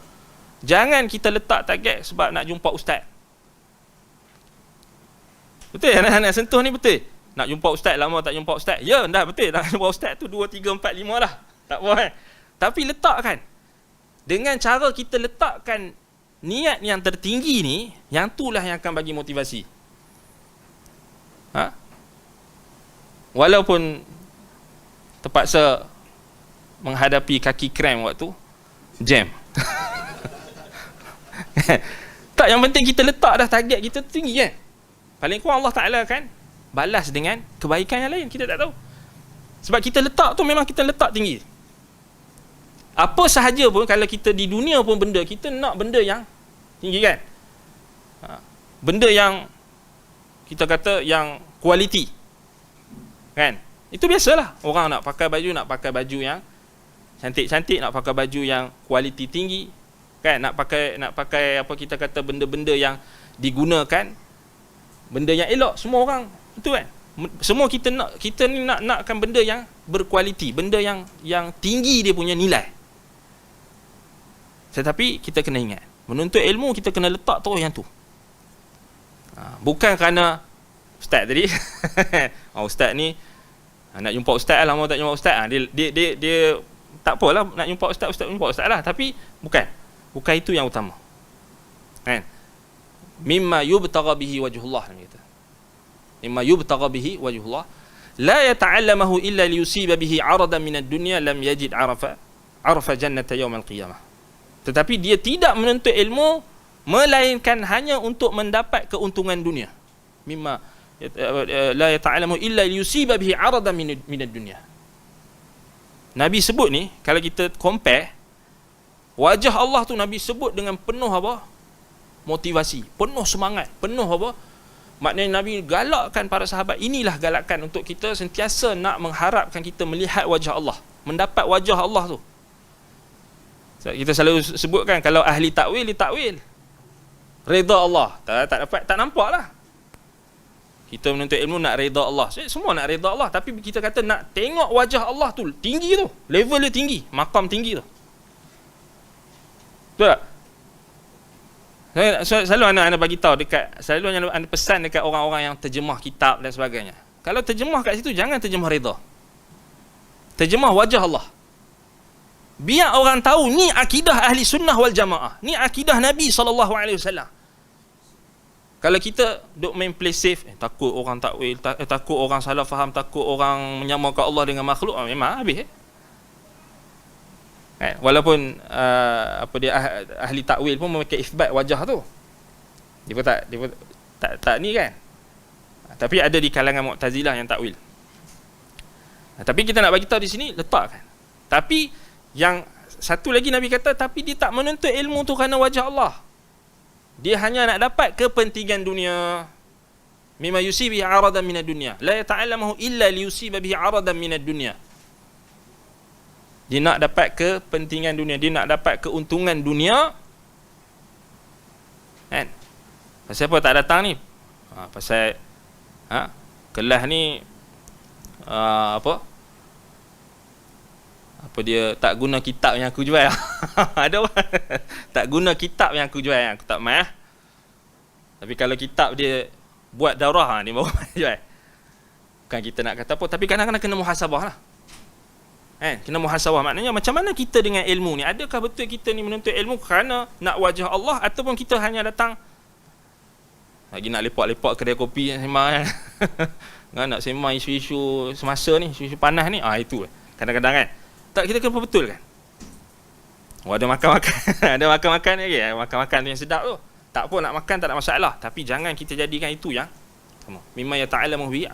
Jangan kita letak target sebab nak jumpa ustaz. Betul ya, nak sentuh ni betul. Nak jumpa ustaz, lama tak jumpa ustaz. Ya, dah betul. Nak jumpa ustaz tu 2, 3, 4, 5 dah. Tak apa kan. Tapi letakkan. Dengan cara kita letakkan niat yang tertinggi ni, yang itulah yang akan bagi motivasi. Ha? Walaupun terpaksa menghadapi kaki krem waktu jam. Tak, yang penting kita letak dah target kita tinggi kan. Paling kurang Allah Ta'ala kan balas dengan kebaikan yang lain, kita tak tahu. Sebab kita letak tu memang kita letak tinggi. Apa sahaja pun, kalau kita di dunia pun benda, kita nak benda yang tinggi kan. Benda yang kita kata yang kualiti kan. Itu biasalah. Orang nak pakai baju yang cantik-cantik, nak pakai baju yang kualiti tinggi kan, nak pakai apa kita kata benda-benda yang digunakan, benda yang elok, semua orang itu kan. Semua kita ni nakkan benda yang berkualiti, benda yang tinggi dia punya nilai. Tetapi kita kena ingat, menuntut ilmu kita kena letak terus yang tu. Bukan kerana ustaz tadi ustaz ni nak jumpa ustaz lah, lama tak jumpa ustaz, dia tak apalah nak jumpa ustaz lah, tapi bukan itu yang utama kan. Mimma yubtagha bihi wajhullah, Nabi kata mimma yubtagha bihi wajhullah la yata'allamahu illa liyusiba bihi 'aradan min ad-dunya lam yajid 'arafa jannata yawm al-qiyamah. Tetapi dia tidak menuntut ilmu melainkan hanya untuk mendapat keuntungan dunia. Mimma la yata'allamahu illa liyusiba bihi 'aradan min ad-dunya. Nabi sebut ni, kalau kita compare, wajah Allah tu Nabi sebut dengan penuh apa? Motivasi, penuh semangat, penuh apa? Maknanya Nabi galakkan para sahabat, inilah galakan untuk kita sentiasa nak mengharapkan kita melihat wajah Allah, mendapat wajah Allah tu. Kita selalu sebutkan kalau ahli takwil, ditakwil redha Allah, tak dapat, tak nampak lah. Kita menuntut ilmu nak redha Allah, semua nak redha Allah, tapi kita kata nak tengok wajah Allah tu tinggi tu, level dia tinggi, makam tinggi tu. Betul tak? Selalu anda bagi tahu selalu anda pesan dekat orang-orang yang terjemah kitab dan sebagainya. Kalau terjemah kat situ, jangan terjemah redha. Terjemah wajah Allah. Biar orang tahu ni akidah ahli sunnah wal jamaah. Ni akidah Nabi SAW. Kalau kita duk main play safe, takut orang takwil, takut orang salah faham, takut orang menyamakan Allah dengan makhluk, memang habis walaupun ahli takwil pun memakai isbat wajah tu. Dia pun tak ni kan. Tapi ada di kalangan Mu'tazilah yang takwil. Tapi kita nak bagi tahu di sini, letakkan. Tapi yang satu lagi Nabi kata, tapi dia tak menuntut ilmu tu kerana wajah Allah. Dia hanya nak dapat kepentingan dunia. Mimma yusibi 'aradan minad dunya. La yata'allamahu illa liyusiba bihi aradan minad dunya. Dia nak dapat kepentingan dunia, dia nak dapat keuntungan dunia. Kan? Pasal apa tak datang ni? Pasal kelas ni apa dia tak guna kitab yang aku jual. Ada orang tak guna kitab yang aku jual, yang aku tak mai. Tapi kalau kitab dia buat daurah, dia baru jual. Bukan kita nak kata apa, tapi kadang-kadang kena muhasabah lah. Kena muhasabah. Maknanya macam mana kita dengan ilmu ni? Adakah betul kita ni menuntut ilmu kerana nak wajah Allah, ataupun kita hanya datang lagi nak lepak-lepak kedai kopi sembang nak sembang isu-isu semasa ni, isu-isu panas ni. Itu kadang-kadang kan Tak, kita kena betulkan. Oh, ada makan-makan. Ada makan-makan lagi. Makan-makan yang sedap tu. Tak apa nak makan, tak ada masalah. Tapi jangan kita jadikan itu yang mimma yata'allamu bihi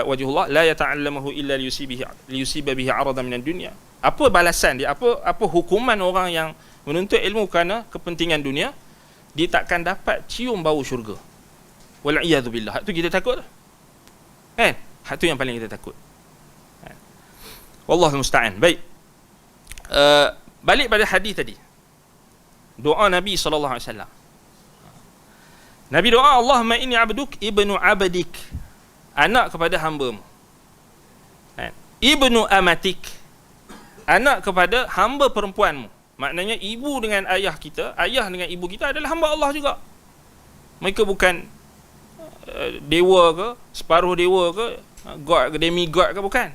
wajhullah la yata'allamuhu illa liyusiba bihi 'aradan minad dunya. Apa balasan dia? Apa hukuman orang yang menuntut ilmu kerana kepentingan dunia? Dia takkan dapat cium bau syurga. Wal iyad billah. Hak tu kita takut. Kan? Hak tu yang paling kita takut. Wallahu musta'an. Baik. Balik pada hadis tadi. Doa Nabi sallallahu alaihi wasallam. Nabi doa, Allahumma inni abduk ibnu abadik. Anak kepada hamba-Mu. Ibnu amatik. Anak kepada hamba perempuan-Mu. Maknanya ibu dengan ayah kita, ayah dengan ibu kita adalah hamba Allah juga. Mereka bukan dewa ke, separuh dewa ke, god ke, demigod ke, bukan.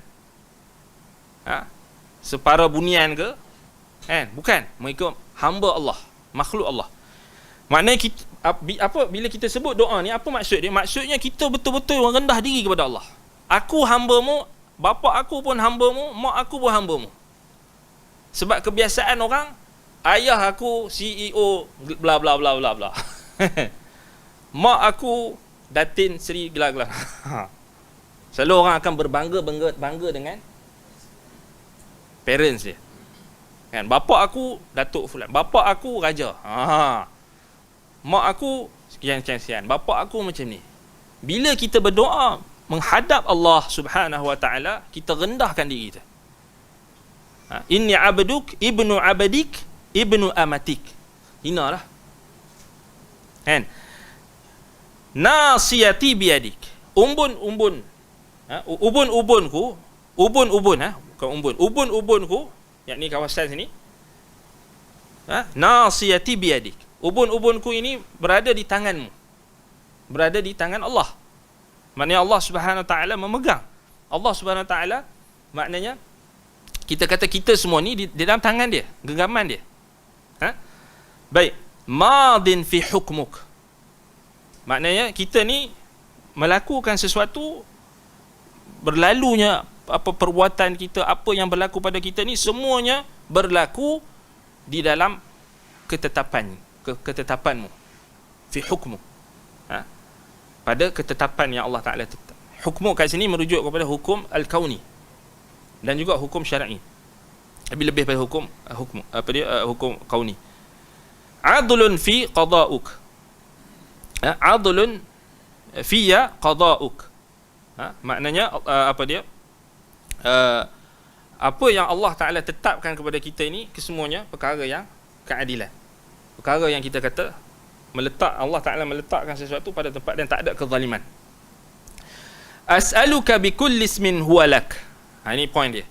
Separuh bunian ke, kan? Bukan. Mereka hamba Allah, makhluk Allah. Maknanya kita, bila kita sebut doa ni, apa maksud dia? Maksudnya kita betul-betul rendah diri kepada Allah. Aku hamba-Mu, bapa aku pun hamba-Mu, mak aku pun hamba-Mu. Sebab kebiasaan orang, ayah aku CEO bla bla bla bla bla. Mak aku Datin Seri gelar-gelar. Selalu orang akan berbangga dengan parents dia. Kan, bapa aku Datuk Fulan, bapa aku raja. Mak aku sekian-sekian, bapa aku macam ni. Bila kita berdoa menghadap Allah Subhanahu wa taala, kita rendahkan diri kita. Inni abduk ibnu abadik ibnu amatik. Hinalah. Kan? Nasiyati biadik. Umbun-umbun. Ubun-ubunku, bukan umbun. Ubun-ubunku, yakni kawasan sini. Nasiyati biadik. Ubun-ubunku ini berada di tangan-Mu. Berada di tangan Allah. Maknanya Allah Subhanahu wa taala memegang. Allah Subhanahu wa taala maknanya kita kata kita semua ni di dalam tangan dia, genggaman dia. Baik, madin fi hukmuk. Maknanya kita ni melakukan sesuatu, berlalunya apa perbuatan kita, apa yang berlaku pada kita ni semuanya berlaku di dalam ketetapanmu. Fi hukmuk. Pada ketetapan yang Allah Taala tetap. Hukmuk kat sini merujuk kepada hukum al-kauni dan juga hukum syar'i. Tapi lebih pada hukum hukum kauni. Adlun fi qada'uk. Adlun fiya qada'uk. Maknanya apa dia? Apa yang Allah Taala tetapkan kepada kita ini kesemuanya perkara yang keadilan. Perkara yang kita kata Allah Taala meletakkan sesuatu pada tempat dan tak ada kezaliman. As'aluka bikulli ismin huwa lak. Ini point dia.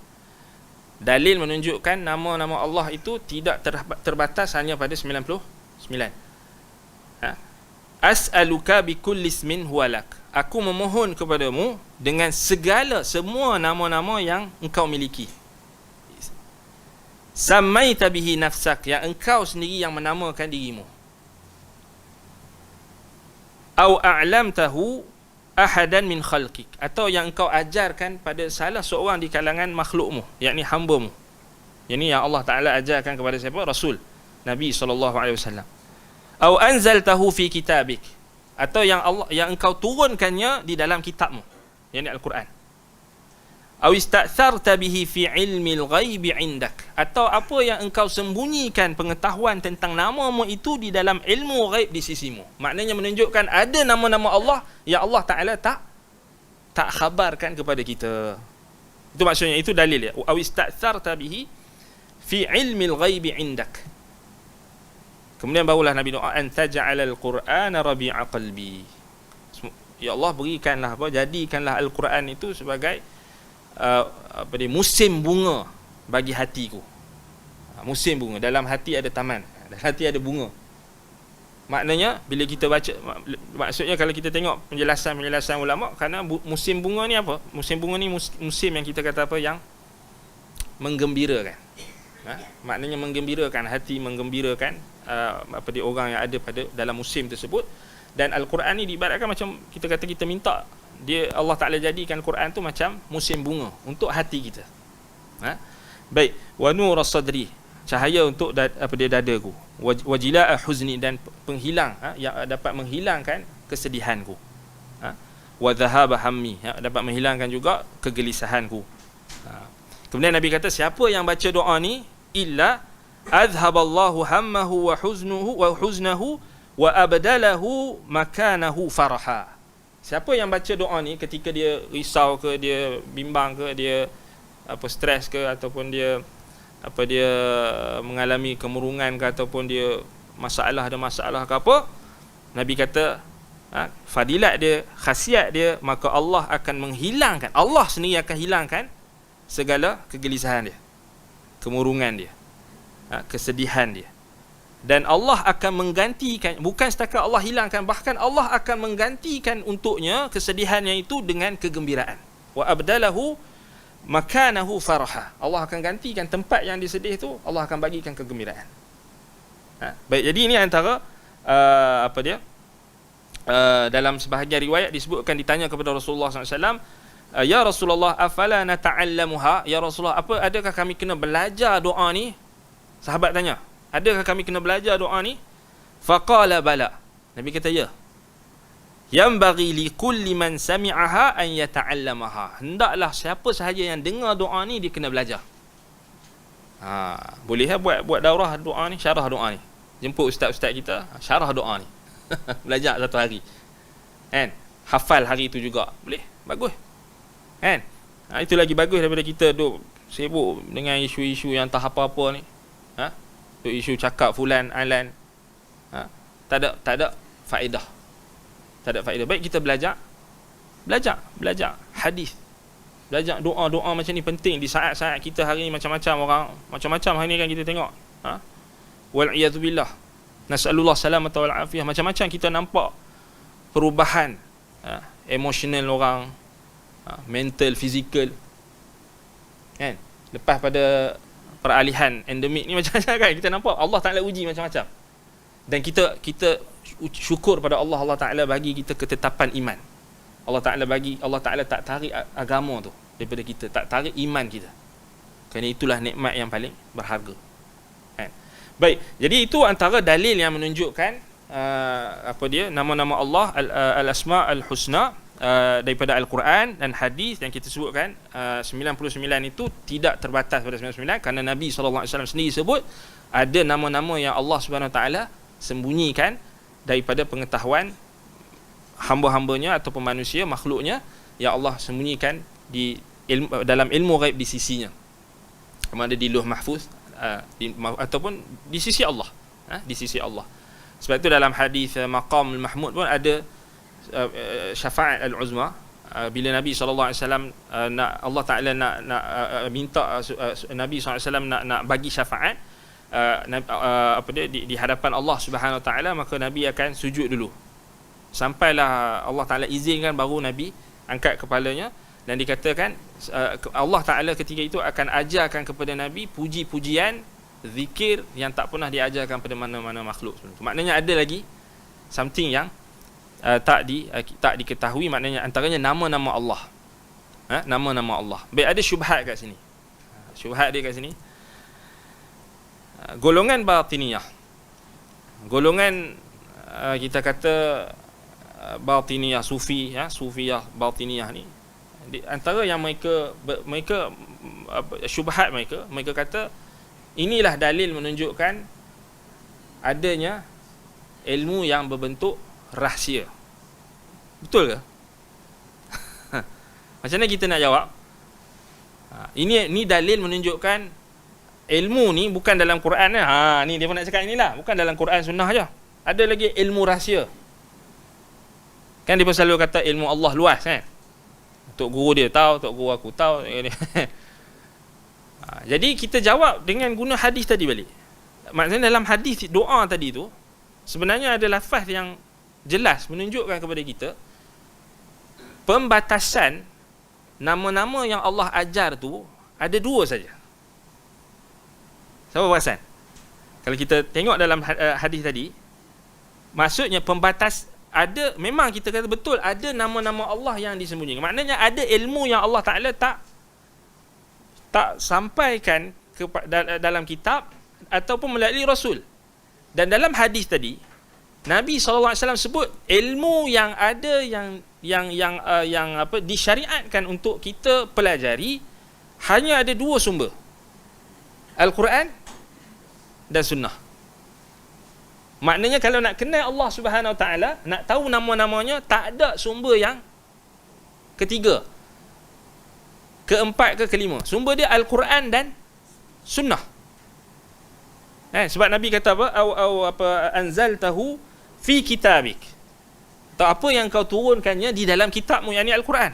Dalil menunjukkan nama-nama Allah itu tidak terbatas hanya pada 99. As'aluka bikulli ismin huwa lak. Aku memohon kepadamu dengan semua nama-nama yang engkau miliki. Samaita bihi nafsak, yang engkau sendiri yang menamakan dirimu. Au a'lamtahu ahadan min khalqik, atau yang engkau ajarkan pada salah seorang di kalangan makhlukmu, yakni hamba-Mu. Yang yang Allah Taala ajarkan kepada siapa? Rasul Nabi SAW. Au anzaltahu fi kitabik, atau yang engkau turunkannya di dalam kitab-Mu, yakni Al-Quran. Au ista'tharta bihi fi ilmil ghaibi indak, atau apa yang engkau sembunyikan pengetahuan tentang nama-Mu itu di dalam ilmu ghaib di sisimu. Maknanya menunjukkan ada nama-nama Allah yang Allah Taala tak khabarkan kepada kita. Itu maksudnya, itu dalil ya. Au ista'tharta bihi fi ilmil ghaibi indak. Kemudian barulah Nabi doa, an taj'alal qur'ana rabi'a qalbi. Ya Allah, berikanlah jadikanlah Al-Quran itu sebagai musim bunga bagi hatiku. Musim bunga, dalam hati ada taman, dalam hati ada bunga. Maknanya bila kita baca, maksudnya kalau kita tengok penjelasan ulama, kerana musim bunga ni apa? Musim bunga ni musim yang kita kata apa, yang menggembirakan. Maknanya menggembirakan hati, menggembirakan orang yang ada pada dalam musim tersebut. Dan Al-Quran ni diibaratkan macam kita kata kita minta dia, Allah Ta'ala jadikan Quran tu macam musim bunga untuk hati kita. Baik, wa nur sadri, cahaya untuk dadaku, wajila huzni, dan penghilang yang dapat menghilangkan kesedihanku, wa dhahaba hammi, dapat menghilangkan juga kegelisahanku. Kemudian Nabi kata, siapa yang baca doa ni, illa azhaballahu hammahu wa huznahu wa abdalahu makanahu faraha. Siapa yang baca doa ni ketika dia risau ke, dia bimbang ke, dia stres ke, ataupun dia mengalami kemurungan ke, ataupun dia ada masalah ke apa, Nabi kata fadilat dia, khasiat dia, maka Allah akan menghilangkan, Allah sendiri akan hilangkan segala kegelisahan dia, kemurungan dia, kesedihan dia. Dan Allah akan menggantikan, bukan setakat Allah hilangkan, bahkan Allah akan menggantikan untuknya kesedihannya itu dengan kegembiraan. Wa abdalahu makanahu faraha. Allah akan gantikan tempat yang disedih itu, Allah akan bagikan kegembiraan. Baik, jadi ini antara dalam sebahagian riwayat disebutkan, ditanya kepada Rasulullah SAW, ya Rasulullah, afala nata'allamuha, ya Rasulullah, adakah kami kena belajar doa ni? Sahabat tanya, adakah kami kena belajar doa ni? Faqala bala. Nabi kata, ya. Yanbaghi li kulli man sami'aha an yata'allamaha. Hendaklah siapa sahaja yang dengar doa ni, dia kena belajar. Boleh buat daurah doa ni, syarah doa ni. Jemput ustaz-ustaz kita, syarah doa ni. Belajar satu hari. Kan? Hafal hari tu juga. Boleh? Bagus. Kan? Itu lagi bagus daripada kita duk sibuk dengan isu-isu yang tak apa-apa ni. Tu isu cakap fulan alan. Tak ada faedah. Tak ada faedah. Baik kita belajar hadis. Belajar doa-doa macam ni penting di saat-saat kita hari ni. Macam-macam orang, macam-macam hari ni kan kita tengok. Wal iyadu billah. Nas'alullah salamata wal afiyah. Macam-macam kita nampak perubahan emosional orang, mental, fizikal. Kan? Lepas pada peralihan endemik ni macam-macam kan, kita nampak Allah Ta'ala uji macam-macam. Dan kita syukur pada Allah Ta'ala bagi kita ketetapan iman. Allah Ta'ala tak tarik agama tu daripada kita, tak tarik iman kita. Kerana itulah nikmat yang paling berharga. Kan? Baik, jadi itu antara dalil yang menunjukkan nama-nama Allah al-asma al-husna daripada Al-Quran dan hadis yang kita sebutkan. 99 itu tidak terbatas pada 99, kerana Nabi SAW sendiri sebut ada nama-nama yang Allah SWT sembunyikan daripada pengetahuan hamba-hambanya ataupun manusia, makhluknya, yang Allah sembunyikan dalam ilmu ghaib di sisinya, sama ada di Lauh Mahfuz ataupun di sisi Allah, di sisi Allah. Sebab itu dalam hadis Maqam al-Mahmud pun ada syafaat al-uzma, bila Nabi SAW nak, Allah Ta'ala nak minta Nabi SAW nak bagi syafaat di hadapan Allah Subhanahu Wa Ta'ala, maka Nabi akan sujud dulu sampailah Allah Ta'ala izinkan, baru Nabi angkat kepalanya. Dan dikatakan Allah Ta'ala ketika itu akan ajarkan kepada Nabi puji-pujian, zikir yang tak pernah diajarkan pada mana-mana makhluk. Maknanya ada lagi something yang tak diketahui, maknanya antaranya nama-nama Allah. Nama-nama Allah. Baik, ada syubhat kat sini. Syubhat dia kat sini. Golongan batiniyah. Golongan kita kata batiniyah, sufiyah batiniyah ni, antara yang mereka syubhat mereka kata inilah dalil menunjukkan adanya ilmu yang berbentuk rahsia. Betul ke? Macam mana kita nak jawab? Ini dalil menunjukkan ilmu ni bukan dalam Quran lah. Ni dia pun nak cakap inilah, bukan dalam Quran sunnah je. Ada lagi ilmu rahsia. Kan dia pun selalu kata ilmu Allah luas kan. Tok guru dia tahu, tok guru aku tahu. Jadi kita jawab dengan guna hadis tadi balik. Maksudnya dalam hadis doa tadi tu sebenarnya ada lafaz yang jelas menunjukkan kepada kita pembatasan nama-nama yang Allah ajar tu ada dua saja. Siapa perasan? Kalau kita tengok dalam hadis tadi, maksudnya pembatas ada, memang kita kata betul ada nama-nama Allah yang disembunyikan. Maknanya ada ilmu yang Allah Ta'ala tak tak sampaikan dalam kitab ataupun melalui Rasul. Dan dalam hadis tadi Nabi SAW sebut ilmu yang ada yang disyariatkan untuk kita pelajari hanya ada dua sumber, Al-Quran dan Sunnah. Maknanya kalau nak kenal Allah Subhanahu Wa Taala, nak tahu nama-namanya, tak ada sumber yang ketiga, keempat ke kelima. Sumber dia Al-Quran dan Sunnah. Sebab Nabi kata apa anzaltahu fi kitabik, atau apa yang kau turunkannya di dalam kitabmu, yakni Al-Quran.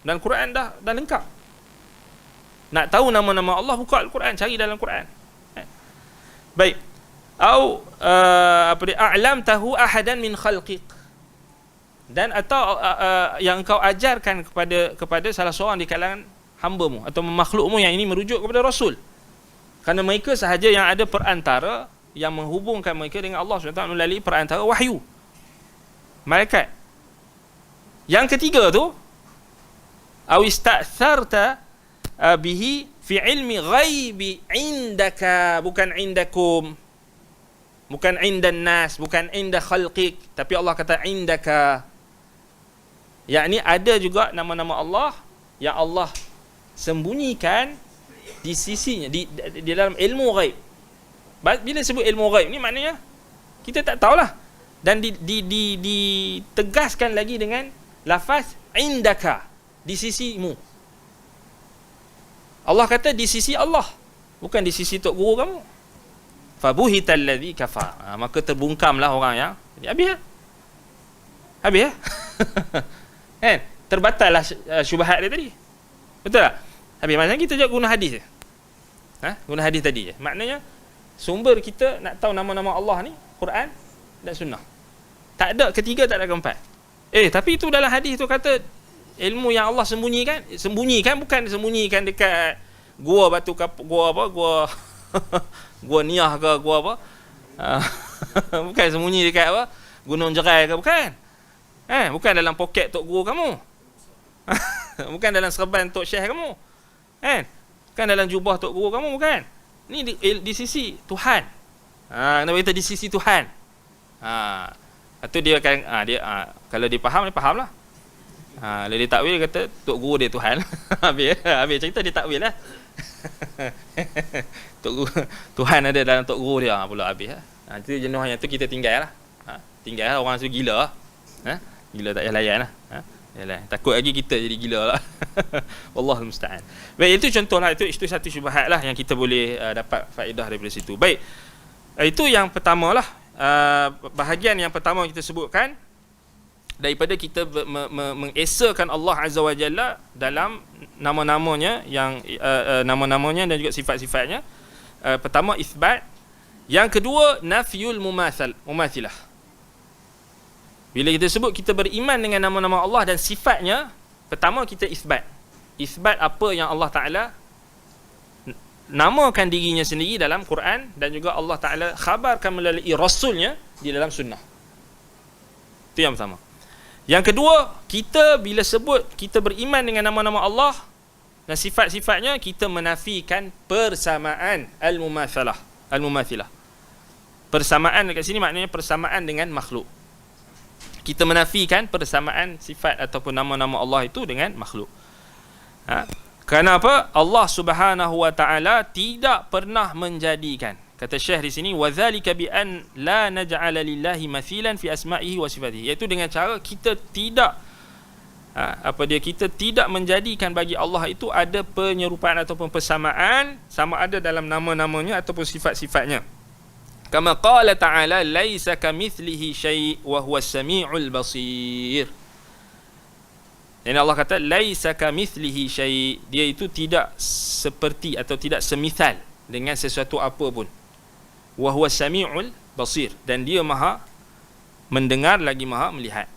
Dan Quran dah lengkap. Nak tahu nama-nama Allah, buka Al-Quran, cari dalam Quran. Baik. A'lam tahu ahadan min khalqiq, dan atau yang kau ajarkan kepada salah seorang di kalangan hamba-Mu atau makhluk-Mu, yang ini merujuk kepada Rasul. Kerana mereka sahaja yang ada perantara yang menghubungkan mereka dengan Allah SWT melalui perantara wahyu, malaikat. Yang ketiga tu, awista'tharta bihi fi ilmi ghaibi indaka, bukan indakum, bukan indan nas, bukan inda khalqik, tapi Allah kata indaka, yakni ada juga nama-nama Allah yang Allah sembunyikan di sisinya, di dalam ilmu ghaib. Bila sebut ilmu ghaib ni, maknanya kita tak tahulah. Dan ditegaskan lagi dengan lafaz indaka, di sisimu. Allah kata di sisi Allah, bukan di sisi tok guru kamu. Fabuhital ladzi kafar, maka terbungkamlah orang yang habis ya. Kan terbatallah syubhat dia tadi, betul tak? Habis macam kita je guna hadis je. Guna hadis tadi je. Maknanya sumber kita nak tahu nama-nama Allah ni Quran dan Sunnah. Tak ada ketiga, tak ada keempat. Tapi itu dalam hadis tu kata ilmu yang Allah sembunyikan bukan sembunyikan dekat gua batu gua apa, gua Niah ke gua apa. Bukan sembunyi dekat apa, Gunung Jerai ke, bukan. Bukan dalam poket tok guru kamu. Bukan dalam serban tok syekh kamu. Bukan dalam jubah tok guru kamu, bukan. Ni di sisi Tuhan. Kenapa kata di sisi Tuhan? Itu dia akan kalau dia faham, dia fahamlah. Kalau dia takwil, dia kata tok guru dia Tuhan. habis cerita dia takwil lah. Tok guru, Tuhan ada dalam tok guru dia pula habis. Itu jenuh yang tu kita tinggal lah. Tinggal lah, orang tu gila. Gila tak payah layan lah. Yalah, takut lagi kita jadi gila lah. Wallahul musta'an. Baik, itu contohlah, itu satu syubhat lah yang kita boleh dapat faedah daripada situ. Baik, itu yang pertama lah. Bahagian yang pertama kita sebutkan daripada kita mengesakan Allah Azza wa Jalla dalam nama-namanya, yang nama-namanya dan juga sifat-sifatnya. Pertama isbat, yang kedua nafyul mumathilah. Bila kita sebut kita beriman dengan nama-nama Allah dan sifatnya, pertama kita isbat. Isbat apa yang Allah Ta'ala namakan dirinya sendiri dalam Quran, dan juga Allah Ta'ala khabarkan melalui Rasulnya di dalam sunnah. Itu yang pertama. Yang kedua, kita bila sebut kita beriman dengan nama-nama Allah dan sifat-sifatnya, kita menafikan persamaan al-mumathilah. Persamaan dekat sini maknanya persamaan dengan makhluk. Kita menafikan persamaan sifat ataupun nama-nama Allah itu dengan makhluk. Kenapa? Allah Subhanahu wa taala tidak pernah menjadikan, kata Syekh di sini, wadzalika bi an la naj'ala lillahi mathilan fi asma'ihi wa sifatihi, iaitu dengan cara kita tidak kita tidak menjadikan bagi Allah itu ada penyerupaan ataupun persamaan, sama ada dalam nama-namanya ataupun sifat-sifatnya. Kama qala ta'ala laisa kamithlihi syai' wa huwas sami'ul basir. Dan Allah kata laisa kamithlihi syai', dia itu tidak seperti atau tidak semisal dengan sesuatu apa pun. Wa huwas sami'ul basir, dan dia maha mendengar lagi maha melihat.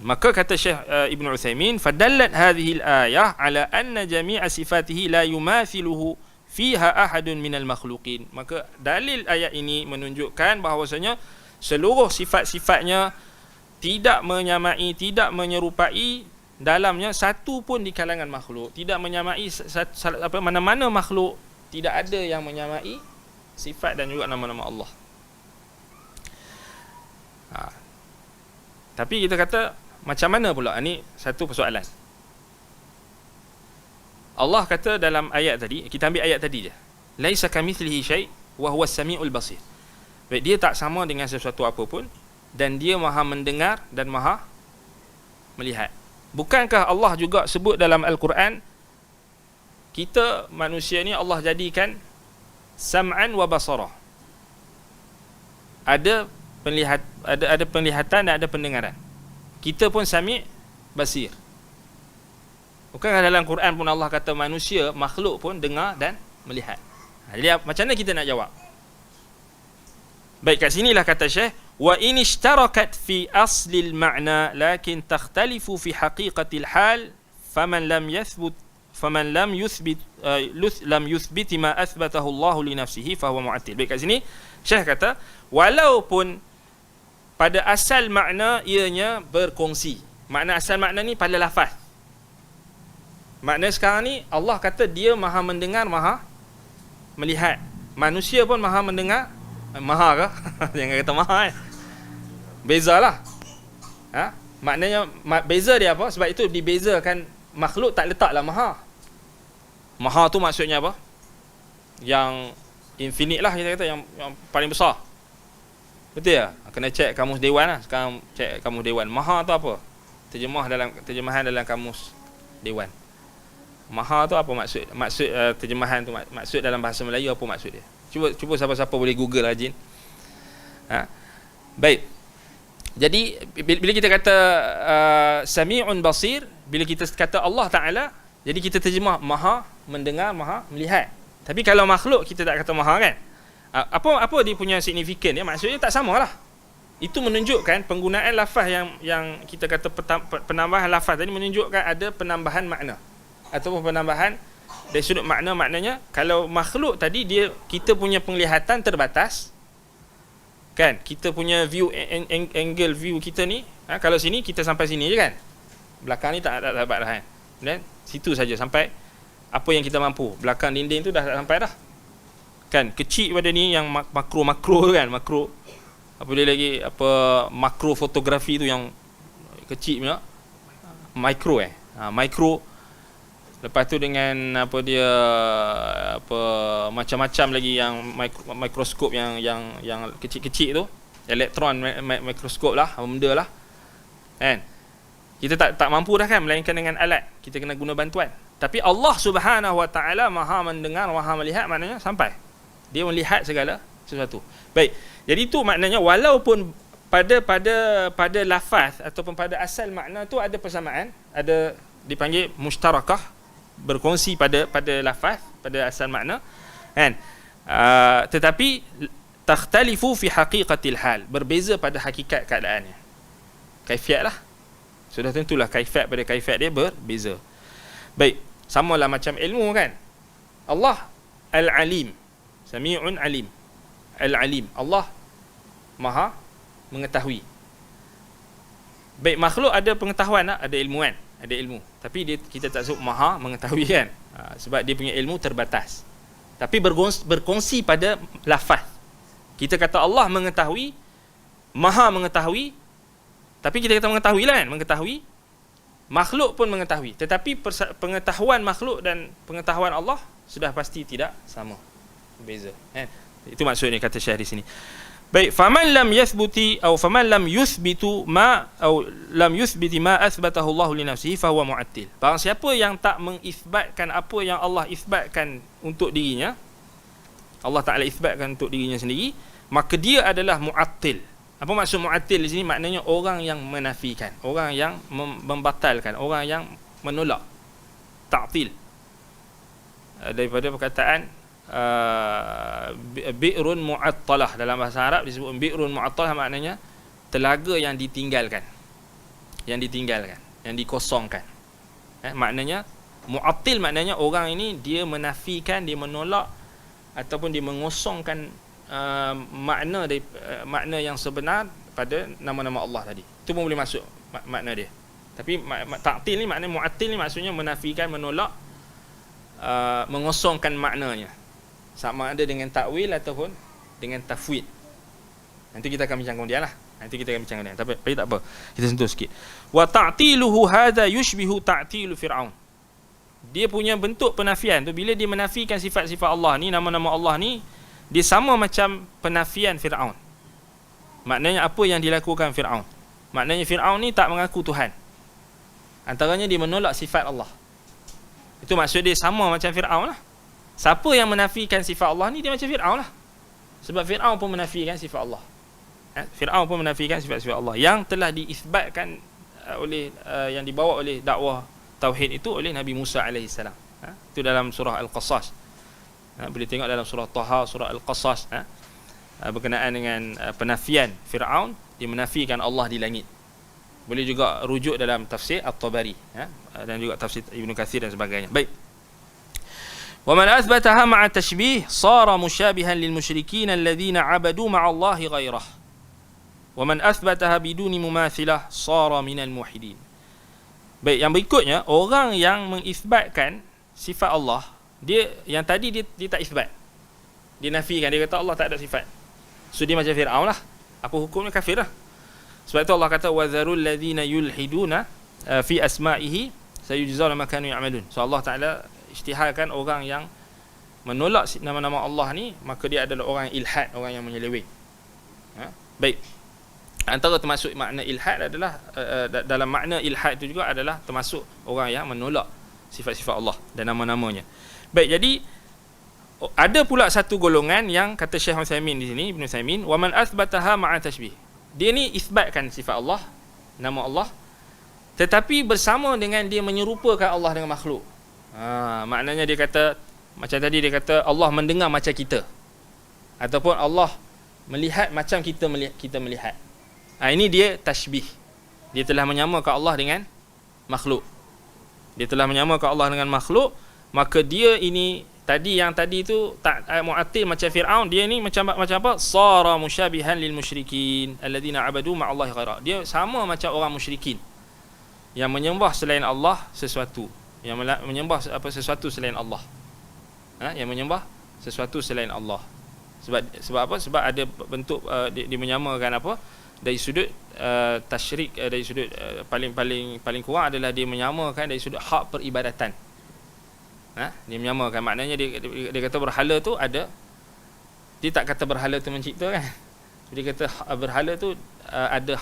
Maka kata Syekh Ibn Uthaymin, fadallat hadhihi al-ayah ala anna jami'a sifatihi la yumathiluhu fiha ahadun minal makhluqin. Maka dalil ayat ini menunjukkan bahawasanya seluruh sifat-sifatnya tidak menyamai, tidak menyerupai dalamnya satu pun di kalangan makhluk, tidak menyamai mana-mana makhluk, tidak ada yang menyamai sifat dan juga nama-nama Allah. Tapi kita kata macam mana pula? Ini satu persoalan. Allah kata dalam ayat tadi, kita ambil ayat tadi je. Laisa kamitslihi syai' wa huwas samiul basir. Baik, dia tak sama dengan sesuatu apa pun dan dia Maha mendengar dan Maha melihat. Bukankah Allah juga sebut dalam Al-Quran, kita manusia ni Allah jadikan sam'an wa basara. Ada penglihatan dan ada pendengaran. Kita pun sami' basir. Bukankah dalam Quran pun Allah kata manusia, makhluk pun dengar dan melihat. Jadi macam mana kita nak jawab? Baik, kat sinilah kata Syekh, wa in ishtarakat fi aslil ma'na lakin takhtalifu fi haqiqatil hal faman lam yuthbit ma athbatahu Allah li nafsihi fa huwa mu'attil. Baik, kat sini Syekh kata walaupun pada asal makna ianya berkongsi. Makna asal makna ni pada lafaz. Makna sekarang ni Allah kata dia Maha mendengar, Maha melihat. Manusia pun Maha mendengar, Maha ke? Jangan kata Maha bezalah. Maknanya beza dia apa? Sebab itu dibezakan, makhluk tak letaklah Maha. Maha tu maksudnya apa? Yang infinite lah, kita kata yang paling besar. Betul ya? Kena cek kamus dewan lah. Sekarang cek kamus dewan. Maha tu apa? Terjemahan dalam kamus dewan. Maha tu apa maksud? Terjemahan tu maksud dalam bahasa Melayu apa maksud dia? Cuba siapa-siapa boleh Google rajin. Baik. Jadi bila kita kata Sami'un Basir, bila kita kata Allah Ta'ala, jadi kita terjemah Maha mendengar, Maha melihat. Tapi kalau makhluk kita tak kata Maha kan? Apa dia punya signifikan dia? Maksudnya tak samalah. Itu menunjukkan penggunaan lafaz yang kita kata penambahan lafaz tadi menunjukkan ada penambahan makna ataupun penambahan dari sudut makna. Maknanya kalau makhluk tadi kita punya penglihatan terbatas kan, kita punya view angle view kita ni kalau sini kita sampai sini je kan, belakang ni tak dapat dah kan, dan situ saja sampai apa yang kita mampu, belakang dinding tu dah tak sampai dah kan, kecil pada ni yang makro tu kan, makro apa dia lagi, apa makro fotografi tu yang kecil punya, micro micro. Lepas tu dengan apa dia, apa macam-macam lagi yang mikroskop yang kecil-kecil tu, elektron mikroskop lah, apa benda lah kan, kita tak mampu dah kan, melainkan dengan alat, kita kena guna bantuan. Tapi Allah Subhanahu Wa Taala Maha mendengar, Maha melihat, maknanya sampai dia melihat segala sesuatu. Baik, jadi itu maknanya walaupun pada lafaz ataupun pada asal makna tu ada persamaan, ada dipanggil mustarakah, berkongsi pada lafaz, pada asal makna kan, tetapi takhtalifu fi haqiqatil hal, berbeza pada hakikat keadaannya, kaifiat lah, sudah tentulah kaifiat pada kaifiat dia berbeza. Baik, samalah macam ilmu kan, Allah Al-Alim, Sami'un Alim, Al-Alim, Allah Maha mengetahui. Baik, makhluk ada pengetahuan tak? Ada ilmu kan, ada ilmu, tapi kita tak sebut Maha mengetahui kan, sebab dia punya ilmu terbatas. Tapi berkongsi pada lafaz. Kita kata Allah mengetahui, Maha mengetahui, tapi kita kata mengetahui lah kan, mengetahui. Makhluk pun mengetahui, tetapi pengetahuan makhluk dan pengetahuan Allah sudah pasti tidak sama, beza kan? Itu maksudnya kata Syekh di sini. Baik, faman lam yathbuti atau faman lam yuthbitu ma atau lam yuthbiti ma athbatahu Allah li nafsihi fa huwa mu'attil. Barang siapa yang tak mengisbatkan apa yang Allah isbatkan untuk dirinya, Allah Taala isbatkan untuk dirinya sendiri, maka dia adalah mu'attil. Apa maksud mu'attil di sini? Maknanya orang yang menafikan, orang yang membatalkan, orang yang menolak, ta'til. Daripada perkataan bi'run mu'attalah, dalam bahasa Arab disebut bi'run mu'attalah, maknanya telaga yang ditinggalkan, yang dikosongkan. Maknanya mu'attil, maknanya orang ini dia menafikan, dia menolak ataupun dia mengosongkan makna makna yang sebenar pada nama-nama Allah tadi. Itu pun boleh masuk makna dia. Tapi ta'til ni maknanya mu'attil ni maksudnya menafikan, menolak, mengosongkan maknanya. Sama ada dengan takwil ataupun dengan tafwid. Nanti kita akan bincang kemudian lah. Tapi tak apa. Kita sentuh sikit. Wa ta'tiluhu hadha yushbihu ta'tilu Fir'aun. Dia punya bentuk penafian tu, bila dia menafikan sifat-sifat Allah ni, nama-nama Allah ni, dia sama macam penafian Fir'aun. Maknanya apa yang dilakukan Fir'aun? Maknanya Fir'aun ni tak mengaku Tuhan. Antaranya dia menolak sifat Allah. Itu maksud dia sama macam Fir'aun lah. Siapa yang menafikan sifat Allah ni, dia macam Fir'aun lah. Sebab Fir'aun pun menafikan sifat Allah. Fir'aun pun menafikan sifat-sifat Allah yang telah diisbatkan oleh yang dibawa oleh dakwah tauhid itu oleh Nabi Musa AS. Itu dalam surah Al-Qasas. Boleh tengok dalam surah Taha, surah Al-Qasas, berkenaan dengan penafian Fir'aun. Dia menafikan Allah di langit. Boleh juga rujuk dalam tafsir At-Tabari, dan juga tafsir Ibn Kathir dan sebagainya. Baik. Wa man athbataha ma'a tashbih sara musyabihan lil musyrikin alladhina 'abadu ma'a Allah ghairah. Wa man athbataha biduni mumathilah sara minal muwahhidin. Baik, yang berikutnya, orang yang mengisbatkan sifat Allah, dia yang tadi dia tak isbat. Dia nafikan, dia kata Allah tak ada sifat. So dia macam Fir'aun lah. Apa hukumnya? Kafir lah. Sebab itu Allah kata وَذَرُوا الَّذِينَ يُلْحِدُونَ فِي أَسْمَائِهِ سَيُجْزَوْنَ مَا كَانُوا يَعْمَلُونَ. So Allah Ta'ala isytiharkan orang yang menolak nama-nama Allah ni, maka dia adalah orang yang ilhad, orang yang menyeleweng. Baik. Antara termasuk makna ilhad adalah dalam makna ilhad itu juga adalah termasuk orang yang menolak sifat-sifat Allah dan nama-namanya. Baik, jadi ada pula satu golongan yang kata Syekh Utsaimin di sini, Ibn Utsaimin, wa man athbataha ma'a tashbih. Dia ni isbatkan sifat Allah, nama Allah, tetapi bersama dengan dia menyerupakan Allah dengan makhluk. Maknanya dia kata, macam tadi dia kata Allah mendengar macam kita, ataupun Allah melihat macam kita melihat. Ini dia tashbih. Dia telah menyamakan Allah dengan makhluk. Dia telah menyamakan Allah dengan makhluk. Maka dia ini yang tadi tu tak mu'attil macam Fir'aun. Dia ni macam apa? Sara musyabihan lil musyrikin alladhina 'abadu ma'allahi ghaira. Dia sama macam orang musyrikin yang menyembah selain Allah sesuatu, yang menyembah sesuatu selain Allah. Yang menyembah sesuatu selain Allah. Sebab apa? Sebab ada bentuk dia menyamakan apa? Dari sudut tasyrik, dari sudut paling kurang adalah dia menyamakan dari sudut hak peribadatan. Dia menyamakan, maknanya dia kata berhala tu ada, dia tak kata berhala tu mencipta kan. Dia kata berhala tu ada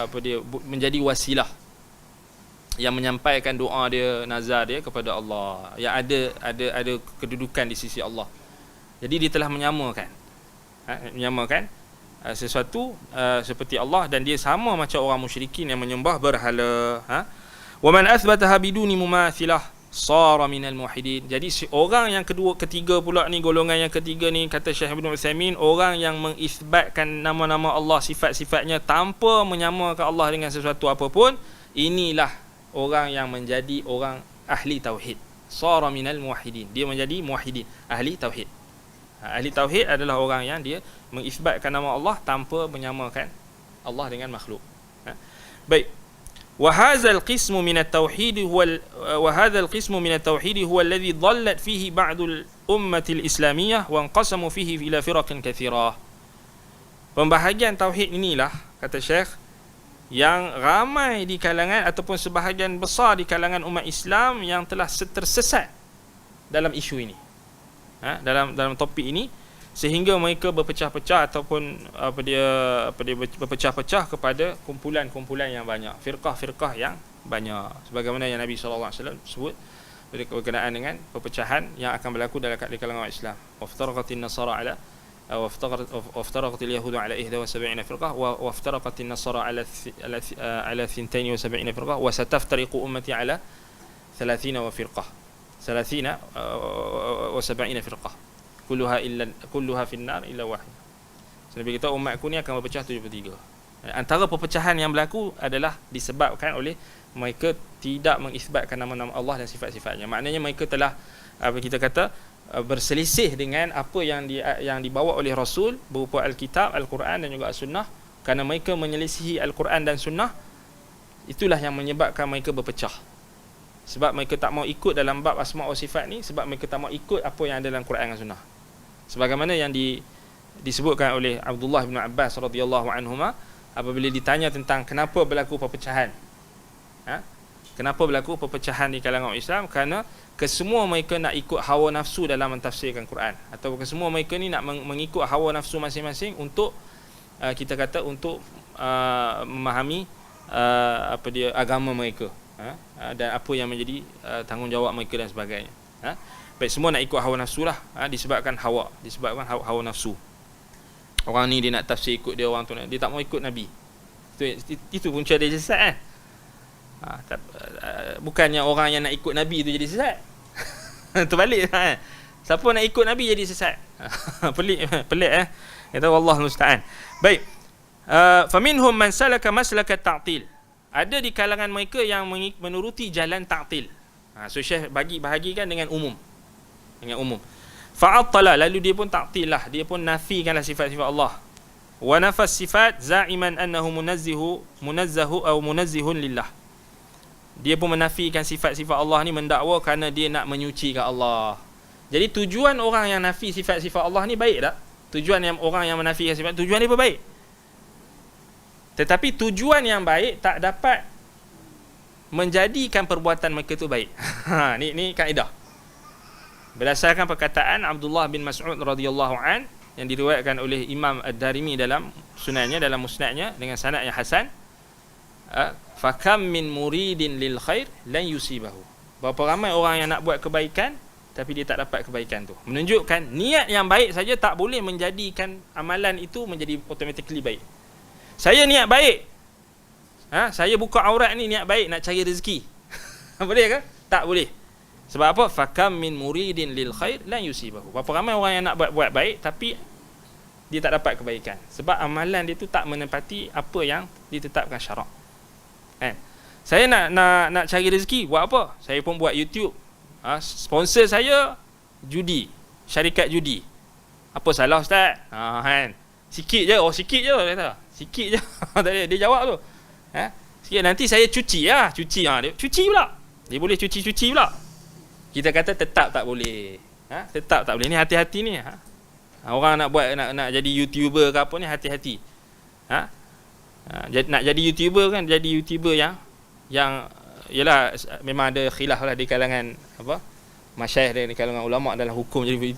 apa dia menjadi wasilah yang menyampaikan doa dia, nazar dia kepada Allah, yang ada kedudukan di sisi Allah. Jadi dia telah menyamakan sesuatu seperti Allah, dan dia sama macam orang musyrikin yang menyembah berhala. Wa man athbataha biduni mumathilah sara minal muwahhidin. Jadi orang yang ketiga pula ni, golongan yang ketiga ni, kata Syekh Ibn Utsaimin, orang yang mengisbatkan nama-nama Allah, sifat-sifatnya tanpa menyamakan Allah dengan sesuatu apapun, inilah orang yang menjadi orang ahli tauhid. Sara minal muwahhidin. Dia menjadi muwahhidin, ahli tauhid. Ahli tauhid adalah orang yang dia mengisbatkan nama Allah tanpa menyamakan Allah dengan makhluk. Baik. وهذا القسم من التوحيد هو الذي ضلت فيه بعض الأمة الإسلامية وانقسموا فيه إلى فرق كثيرة. Pembahagian tauhid inilah, kata Syekh, yang ramai di kalangan ataupun sebahagian besar di kalangan umat Islam yang telah tersesat dalam isu ini, dalam topik ini, sehingga mereka berpecah-pecah ataupun berpecah-pecah kepada kumpulan-kumpulan yang banyak, firqah-firqah yang banyak, sebagaimana yang Nabi SAW sebut berkenaan dengan perpecahan yang akan berlaku dalam kalangan umat Islam. Waftaraqatin nasara ala waftaraqatil yahudu ala 71 firqah waftaraqatin nasara ala 72 firqah wa sataftariqu ummati ala 30 firqah 30 wa 70 firqah kulluha finnar illa wahid. Nabi kata umatku ni akan berpecah 73. Antara perpecahan yang berlaku adalah disebabkan oleh mereka tidak mengisbatkan nama-nama Allah dan sifat-sifatnya. Maknanya mereka telah berselisih dengan apa yang dibawa oleh Rasul berupa Alkitab, Al-Quran dan juga As-Sunnah kerana mereka menyelisihi Al-Quran dan Sunnah, itulah yang menyebabkan mereka berpecah. Sebab mereka tak mau ikut dalam bab asma' wa sifat ni, sebab mereka tak mau ikut apa yang ada dalam Quran dan Sunnah. Sebagaimana yang disebutkan oleh Abdullah bin Abbas radhiyallahu anhuma apabila ditanya tentang kenapa berlaku perpecahan. Kenapa berlaku perpecahan di kalangan Islam? Kerana kesemua mereka nak ikut hawa nafsu dalam mentafsirkan Quran, atau kesemua mereka ni nak mengikut hawa nafsu masing-masing untuk kita kata untuk memahami agama mereka, dan apa yang menjadi tanggungjawab mereka dan sebagainya. Baik, semua nak ikut hawa nafsu lah, disebabkan hawa nafsu. Orang ni dia nak tafsir ikut dia, orang tu dia tak mau ikut Nabi. Itu punca dia sesat kan. Bukannya orang yang nak ikut Nabi tu jadi sesat. Terbalik kan. Siapa nak ikut Nabi jadi sesat. Pelik Kata wallahu musta'an. Baik. Faminhum man salaka maslaka ta'til. Ada di kalangan mereka yang menuruti jalan ta'til. So Syekh bahagikan dengan umum. Fa'attala, lalu dia pun ta'til lah, dia pun nafikanlah sifat-sifat Allah. Wa nafas sifat za'iman annahu munazzahu aw munazzihun lillah. Dia pun menafikan sifat-sifat Allah ni, mendakwa kerana dia nak menyucikan Allah. Jadi tujuan orang yang nafi sifat-sifat Allah ni baik tak? Tujuan yang orang yang menafikan sifat, tujuan dia pun baik. Tetapi tujuan yang baik tak dapat menjadikan perbuatan mereka tu baik. Ni kaedah. Berdasarkan perkataan Abdullah bin Mas'ud radhiyallahu an yang diriwayatkan oleh Imam Ad-Darimi dalam sunannya, dalam musnadnya dengan sanad yang hasan, fakam min muridin lil khair lan yusibahu. Berapa ramai orang yang nak buat kebaikan tapi dia tak dapat kebaikan tu. Menunjukkan niat yang baik saja tak boleh menjadikan amalan itu menjadi automatically baik. Saya niat baik, saya buka aurat ni niat baik nak cari rezeki. Boleh ke? Tak boleh. Sebab apa? Fakam min muridin lil khair lan yusibahu. Berapa ramai orang yang nak buat baik tapi dia tak dapat kebaikan sebab amalan dia tu tak menepati apa yang ditetapkan syarak. Saya nak cari rezeki, buat apa? Saya pun buat YouTube. Sponsor saya judi, syarikat judi. Apa salah ustaz? Sikit je, sikit je kata. Sikit je. Dia jawab tu. Sikit, nanti saya cuci lah. Dia cuci pula. Dia boleh cuci pula. Kita kata tetap tak boleh. Tetap tak boleh. Ni hati-hati ni. Orang nak buat nak jadi YouTuber ke apa ni, hati-hati. Nak jadi YouTuber kan, jadi YouTuber yang yalah, memang ada khilaf lah di kalangan masyayikh dan di kalangan ulama dalam hukum, jadi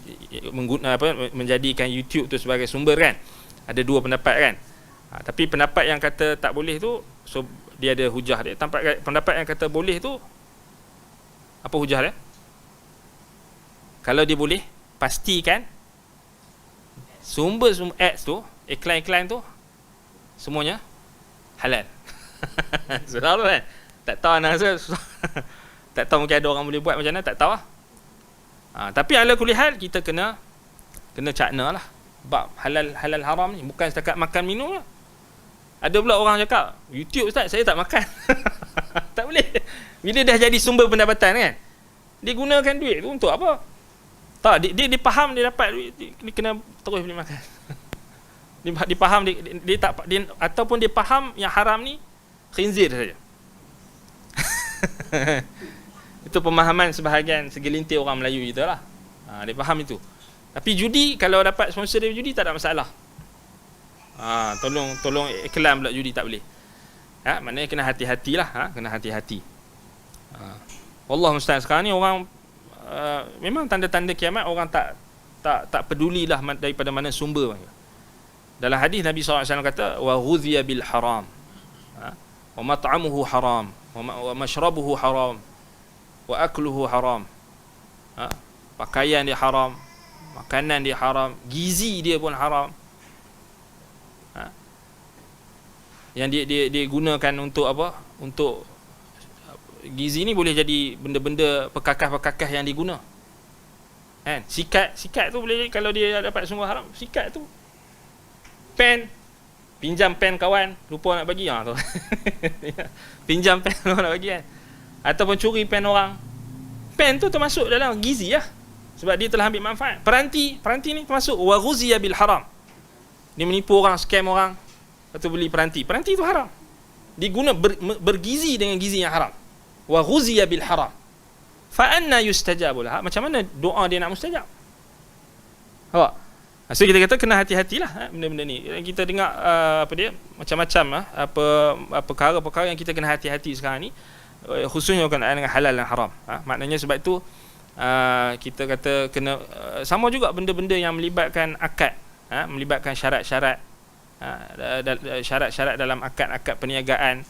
menjadikan YouTube tu sebagai sumber kan. Ada dua pendapat kan. Tapi pendapat yang kata tak boleh tu, so dia ada hujah dia. Pendapat yang kata boleh tu, apa hujah dia? Kalau dia boleh, pastikan sumber ads tu, iklan-iklan tu semuanya halal. Sudah tu kan. Tak tahu nak tak tahu, mungkin ada orang boleh buat macam mana, tak tahu lah. Tapi ala kulihal kita kena cakna lah bab halal haram ni, bukan setakat makan minum lah. Ada pula orang cakap, YouTube ustaz, saya tak makan. Tak boleh. Bila dah jadi sumber pendapatan kan, dia gunakan duit tu untuk apa? Tak, dia faham dia dapat duit, dia kena terus boleh makan. Dia faham dia tak, dia ataupun dia faham yang haram ni khinzir saja. Itu pemahaman sebahagian segelintir orang Melayu kita lah. Dia faham itu. Tapi judi, kalau dapat sponsor dari judi tak ada masalah. Tolong iklan pula judi tak boleh. Maknanya kena hati-hati lah. Kena hati-hati. Wallahu musta'an. Sekarang ni orang memang tanda-tanda kiamat, orang tak pedulilah daripada mana sumber. Dalam hadis Nabi SAW kata, wa ghudhiya bil haram, wa mat'amuhu haram, wa mashrabuhu haram, wa akluhu haram. Pakaian dia haram, makanan dia haram, gizi dia pun haram. Yang dia gunakan untuk apa? Untuk gizi ni boleh jadi benda-benda perkakas-perkakas yang diguna. Kan? Sikat tu boleh jadi, kalau dia dapat sumber haram, sikat tu. Pen, pinjam pen kawan, lupa nak bagi tu. Pinjam pen orang nak bagi kan. Ataupun curi pen orang. Pen tu termasuk dalam gizi lah. Sebab dia telah ambil manfaat. Peranti ni termasuk wa ghuziya bil haram. Dia menipu orang, scam orang. Lepas tu beli peranti. Peranti tu haram. Diguna bergizi dengan gizi yang haram. Wa ghuziya bil haram. Fa anna yustajabu laha? Macam mana doa dia nak mustajab? Awak. So kita kata kena hati-hatilah benda-benda ni. Kita dengar apa dia macam-macam perkara-perkara yang kita kena hati-hati sekarang ni, khususnya berkenaan dengan halal dan haram. Maknanya sebab itu kita kata kena sama juga benda-benda yang melibatkan akad, melibatkan syarat-syarat, syarat-syarat dalam akad-akad perniagaan,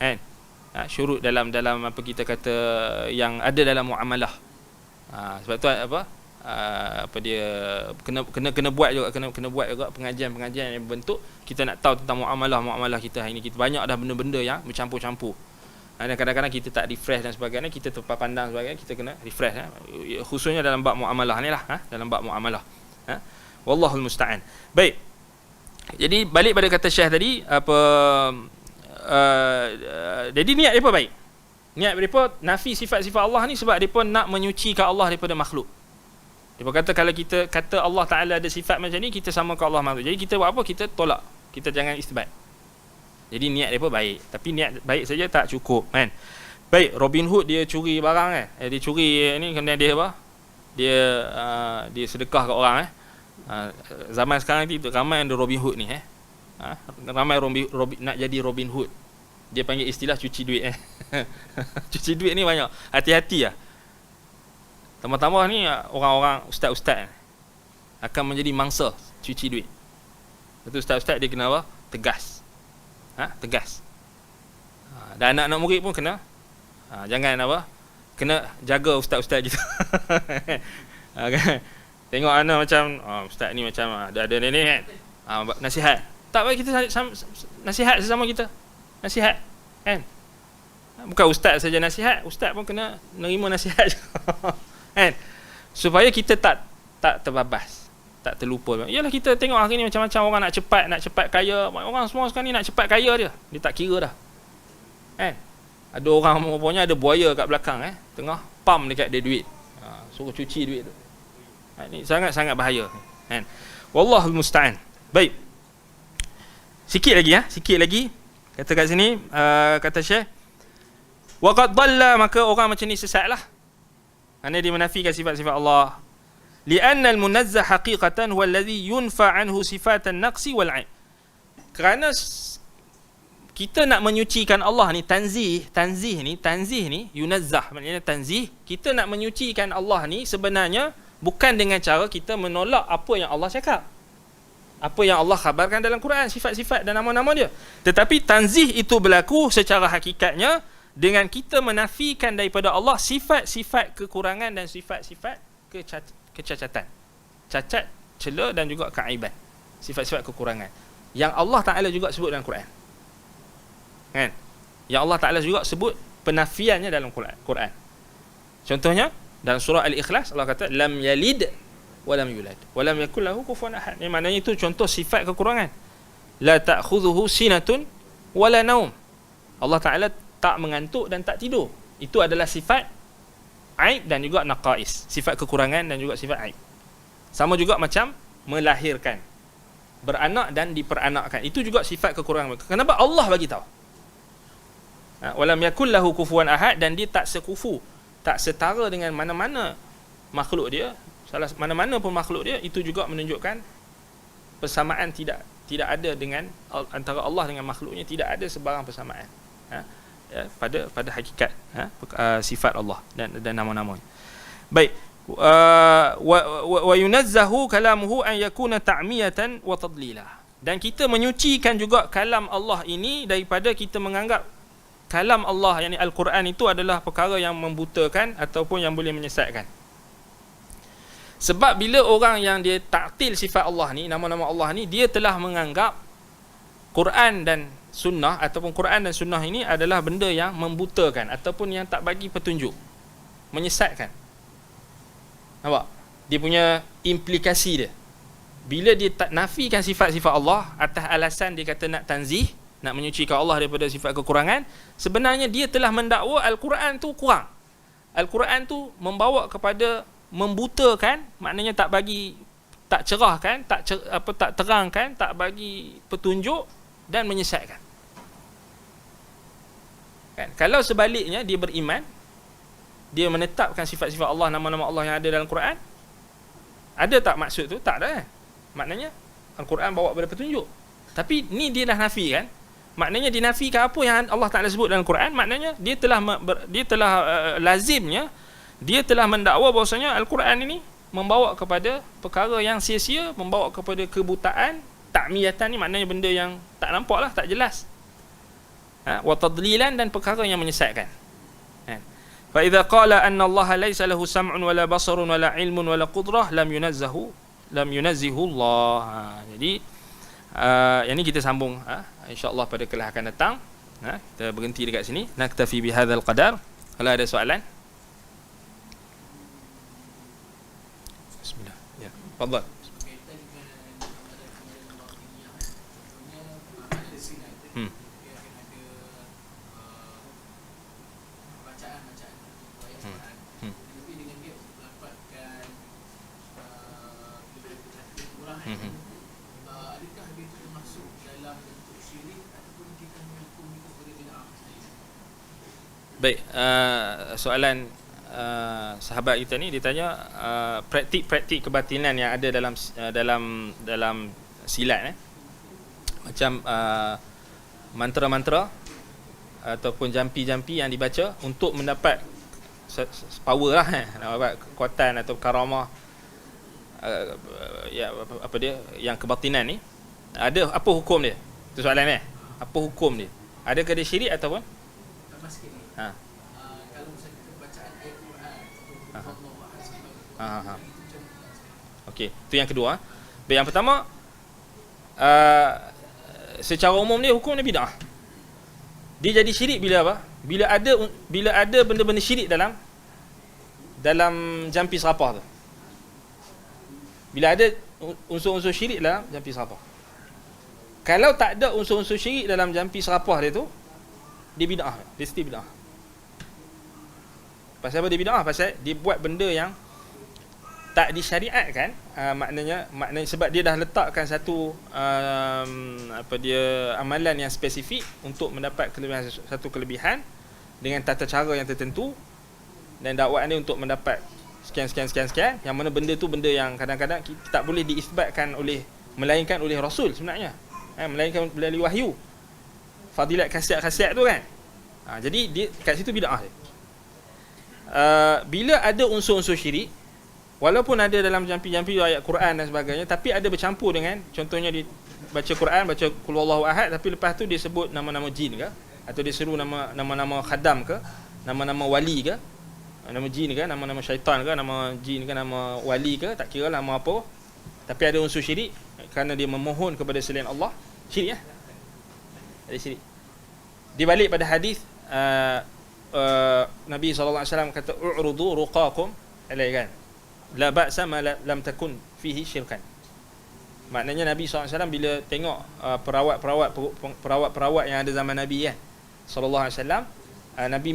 kan, syurut dalam apa kita kata yang ada dalam muamalah. Sebab tu apa dia kena buat juga, kena buat juga pengajian yang berbentuk kita nak tahu tentang muamalah kita hari ni. Kita banyak dah benda-benda yang bercampur-campur. Dan kadang-kadang kita tak refresh dan sebagainya, kita terpapar pandang sebagainya, kita kena refresh, khususnya dalam bab muamalah ni lah, dalam bab muamalah. Wallahul musta'an. Baik. Jadi balik pada kata Syekh tadi, jadi niat depa baik. Niat depa nafi sifat-sifat Allah ni sebab depa nak menyucikan Allah daripada makhluk. Dia kata kalau kita kata Allah Ta'ala ada sifat macam ni, kita samakan Allah makhluk. Jadi kita buat apa? Kita tolak. Kita jangan isbat. Jadi niat dia pun baik. Tapi niat baik saja tak cukup, kan? Baik, Robin Hood dia curi barang, kan? Dia curi ni, kemudian dia apa? Dia sedekah kat orang, zaman sekarang ni ramai yang ada Robin Hood ni, ramai nak jadi Robin Hood. Dia panggil istilah cuci duit, cuci duit ni banyak. Hati-hati lah. Tambah-tambah ni orang-orang ustaz-ustaz akan menjadi mangsa cuci duit. Betul, ustaz-ustaz dia kena apa? Tegas. Tegas. Dan anak-anak murid pun kena jangan apa? Kena jaga ustaz-ustaz kita. Tengok anak macam ustaz ni macam ada ni kan. Nasihat. Tak baik kita nasihat sesama kita. Nasihat, kan? Bukan ustaz saja nasihat, ustaz pun kena nerima nasihat. Kan? Supaya kita tak terbabas, tak terlupa. Yalah, kita tengok hari ni macam-macam orang nak cepat kaya. Orang semua sekarang ni nak cepat kaya dia tak kira dah. Kan? Ada orang rupanya ada buaya kat belakang, tengah pam dekat dia duit. Suruh cuci duit tu. Ini sangat-sangat bahaya, kan? Wallahul musta'an. Baik. Sikit lagi. Kata kat sini, kata Syekh, wa qad dhalla, maka orang macam ni sesatlah. Kerana dia menafikan sifat-sifat Allah. Li'anna al-munazzah haqiqatan huwa alladhi yunfa anhu sifatan naqsi wal 'aib. Kerana kita nak menyucikan Allah ni, tanzih ni yunazzah, maknanya tanzih. Kita nak menyucikan Allah ni sebenarnya bukan dengan cara kita menolak apa yang Allah cakap, apa yang Allah khabarkan dalam Quran, sifat-sifat dan nama-nama dia. Tetapi tanzih itu berlaku secara hakikatnya dengan kita menafikan daripada Allah sifat-sifat kekurangan dan sifat-sifat kecacatan, cacat, cela dan juga keaiban, sifat-sifat kekurangan yang Allah Ta'ala juga sebut dalam Quran, kan? Yang Allah Ta'ala juga sebut penafiannya dalam Quran. Contohnya dalam surah Al-Ikhlas, Allah kata lam yalid wa lam yulad wa lam yakul lahu kufuwan ahad. Ini maknanya itu contoh sifat kekurangan. La ta'khudhuhu sinatun wa la naum. Allah Ta'ala tak mengantuk dan tak tidur. Itu adalah sifat aib dan juga naqais, sifat kekurangan dan juga sifat aib. Sama juga macam melahirkan, beranak dan diperanakkan, itu juga sifat kekurangan. Kenapa? Allah bagi tahu. Walam yakul lahu kufuwan ahad, dan dia tak sekufu, tak setara dengan mana-mana makhluk dia. Mana-mana pun makhluk dia, itu juga menunjukkan persamaan tidak ada dengan antara Allah dengan makhluknya, tidak ada sebarang persamaan. Pada hakikat sifat Allah dan nama-namanya. Baik, wa yunazzahu kalamuhu an yakuna ta'miyatan wa tadlila. Dan kita menyucikan juga kalam Allah ini daripada kita menganggap kalam Allah, yakni Al-Quran, itu adalah perkara yang membutakan ataupun yang boleh menyesatkan. Sebab bila orang yang dia taktil sifat Allah ni, nama-nama Allah ni, dia telah menganggap Quran dan sunnah ataupun Quran dan sunnah ini adalah benda yang membutakan ataupun yang tak bagi petunjuk, menyesatkan. Nampak? Dia punya implikasi dia. Bila dia tak nafikan sifat-sifat Allah atas alasan dia kata nak tanzih, nak menyucikan Allah daripada sifat kekurangan, sebenarnya dia telah mendakwa Al-Quran tu kurang. Al-Quran tu membawa kepada membutakan, maknanya tak bagi, tak cerahkan, tak terangkan, tak bagi petunjuk dan menyesatkan. Kan? Kalau sebaliknya dia beriman, dia menetapkan sifat-sifat Allah, nama-nama Allah yang ada dalam Quran, ada tak maksud tu? Tak ada kan? Maknanya Al-Quran bawa kepada petunjuk. Tapi ni dia dah nafi kan? Maknanya dinafikan apa yang Allah Ta'ala sebut dalam Quran. Maknanya dia telah lazimnya dia telah mendakwa bahawasanya Al-Quran ini membawa kepada perkara yang sia-sia, membawa kepada kebutaan. Ta'miyatan ni maknanya benda yang tak nampak lah, tak jelas. Wa tadlilan, dan perkara yang menyesatkan. Fa idza qala anna Allah laysa lahu sam'un wala basarun wala ilmun wala qudrah lam yunazzihu Allah. Jadi yang ni kita sambung insya-Allah pada kelas akan datang. Kita berhenti dekat sini. Naktafi bihadzal qadar. Kalau ada soalan. Bismillah. Ya, tafadhal. Baik, soalan sahabat kita ni, dia tanya praktik-praktik kebatilan yang ada dalam silat macam mantra-mantra ataupun jampi-jampi yang dibaca untuk mendapat power lah, nak dapat kekuatan atau karamah, apa dia yang kebatinan ni, ada apa hukum dia? Itu soalan ni. Apa hukum dia? Adakah dia syirik ataupun kalau misalnya bacaan ayat Quran Okey, itu yang kedua. Baik, yang pertama, secara umum dia hukum dia bid'ah. Dia jadi syirik bila apa? Bila ada benda-benda syirik dalam jampi serapah tu. Bila ada unsur-unsur syirik dalam jampi serapah. Kalau tak ada unsur-unsur syirik dalam jampi serapah dia tu, dia bid'ah. Dia mesti bid'ah. Pasal apa dia bid'ah? Pasal dia buat benda yang tak disyariatkan. Maknanya sebab dia dah letakkan satu amalan yang spesifik untuk mendapat satu kelebihan dengan tata cara yang tertentu, dan dakwaan dia untuk mendapat sekian, yang mana benda tu benda yang kadang-kadang kita tak boleh diisbatkan melainkan oleh Rasul sebenarnya, melainkan melalui wahyu, fadilat khasiat-khasiat tu kan. Jadi dia kat situ bid'ah dia. Bila ada unsur-unsur syirik, walaupun ada dalam jampi-jampi ayat Quran dan sebagainya, tapi ada bercampur dengan, contohnya dia baca Quran, baca Qul Huwallahu Ahad, tapi lepas tu dia sebut nama-nama jin ke, atau dia seru nama-nama khadam ke, nama-nama wali ke, nama jin ke, nama-nama syaitan ke, nama jin ke, nama wali ke, tak kira nama apa, tapi ada unsur syirik kerana dia memohon kepada selain Allah, syirik ada syirik. Dia balik pada hadis Nabi SAW kata u'rudu ruqakum alai, kan, la ba'sa ma lam takun fihi syirkan. Maknanya Nabi SAW bila tengok perawat yang ada zaman Nabi kan SAW,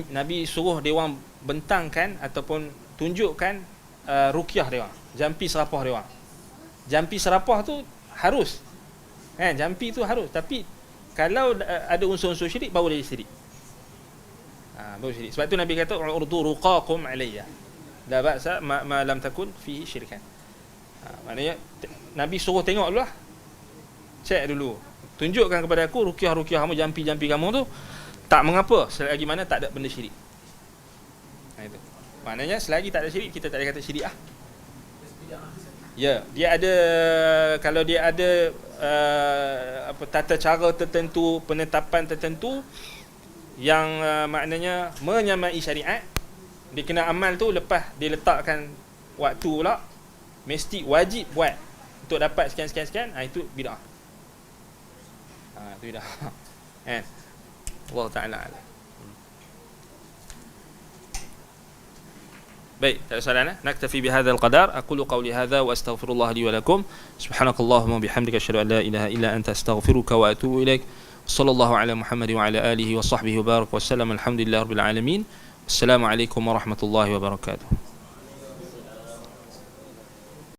Nabi suruh dia orang bentangkan ataupun tunjukkan ruqyah dia orang, jampi serapah dia orang. Jampi serapah tu harus kan, jampi tu harus, tapi kalau ada unsur-unsur syirik baru dia syirik. Baru syirik. Sebab tu Nabi kata urdu ruqakum alayya la ba'sa ma lam takun fihi syirkan. Maknanya Nabi suruh tengok dulu lah, cek dulu, tunjukkan kepada aku ruqyah kamu, jampi kamu tu tak mengapa selagi mana tak ada benda syirik. Itu maknanya selagi tak ada syirik, kita tak boleh kata syirik . Ya, dia ada, kalau dia ada tata cara tertentu, penetapan tertentu yang maknanya menyamai syariat, dia kena amal tu lepas dia letakkan waktu pula, mesti wajib buat untuk dapat sekian, itu bid'ah. Itu bid'ah. Allah Ta'ala alam. Baik, tak ada soalan. Naktafi bihadzal qadar. Aqulu qawli hadza wa astaghfirullah li wa lakum. Subhanakallahumma bihamdika asyhadu an la ilaha illa anta astaghfiruka wa atubu ilaik. Sallallahu ala Muhammad wa ala alihi wa sahbihi wa barak wa sallam. Alhamdulillahirabbil alamin. Assalamualaikum warahmatullahi wabarakatuh.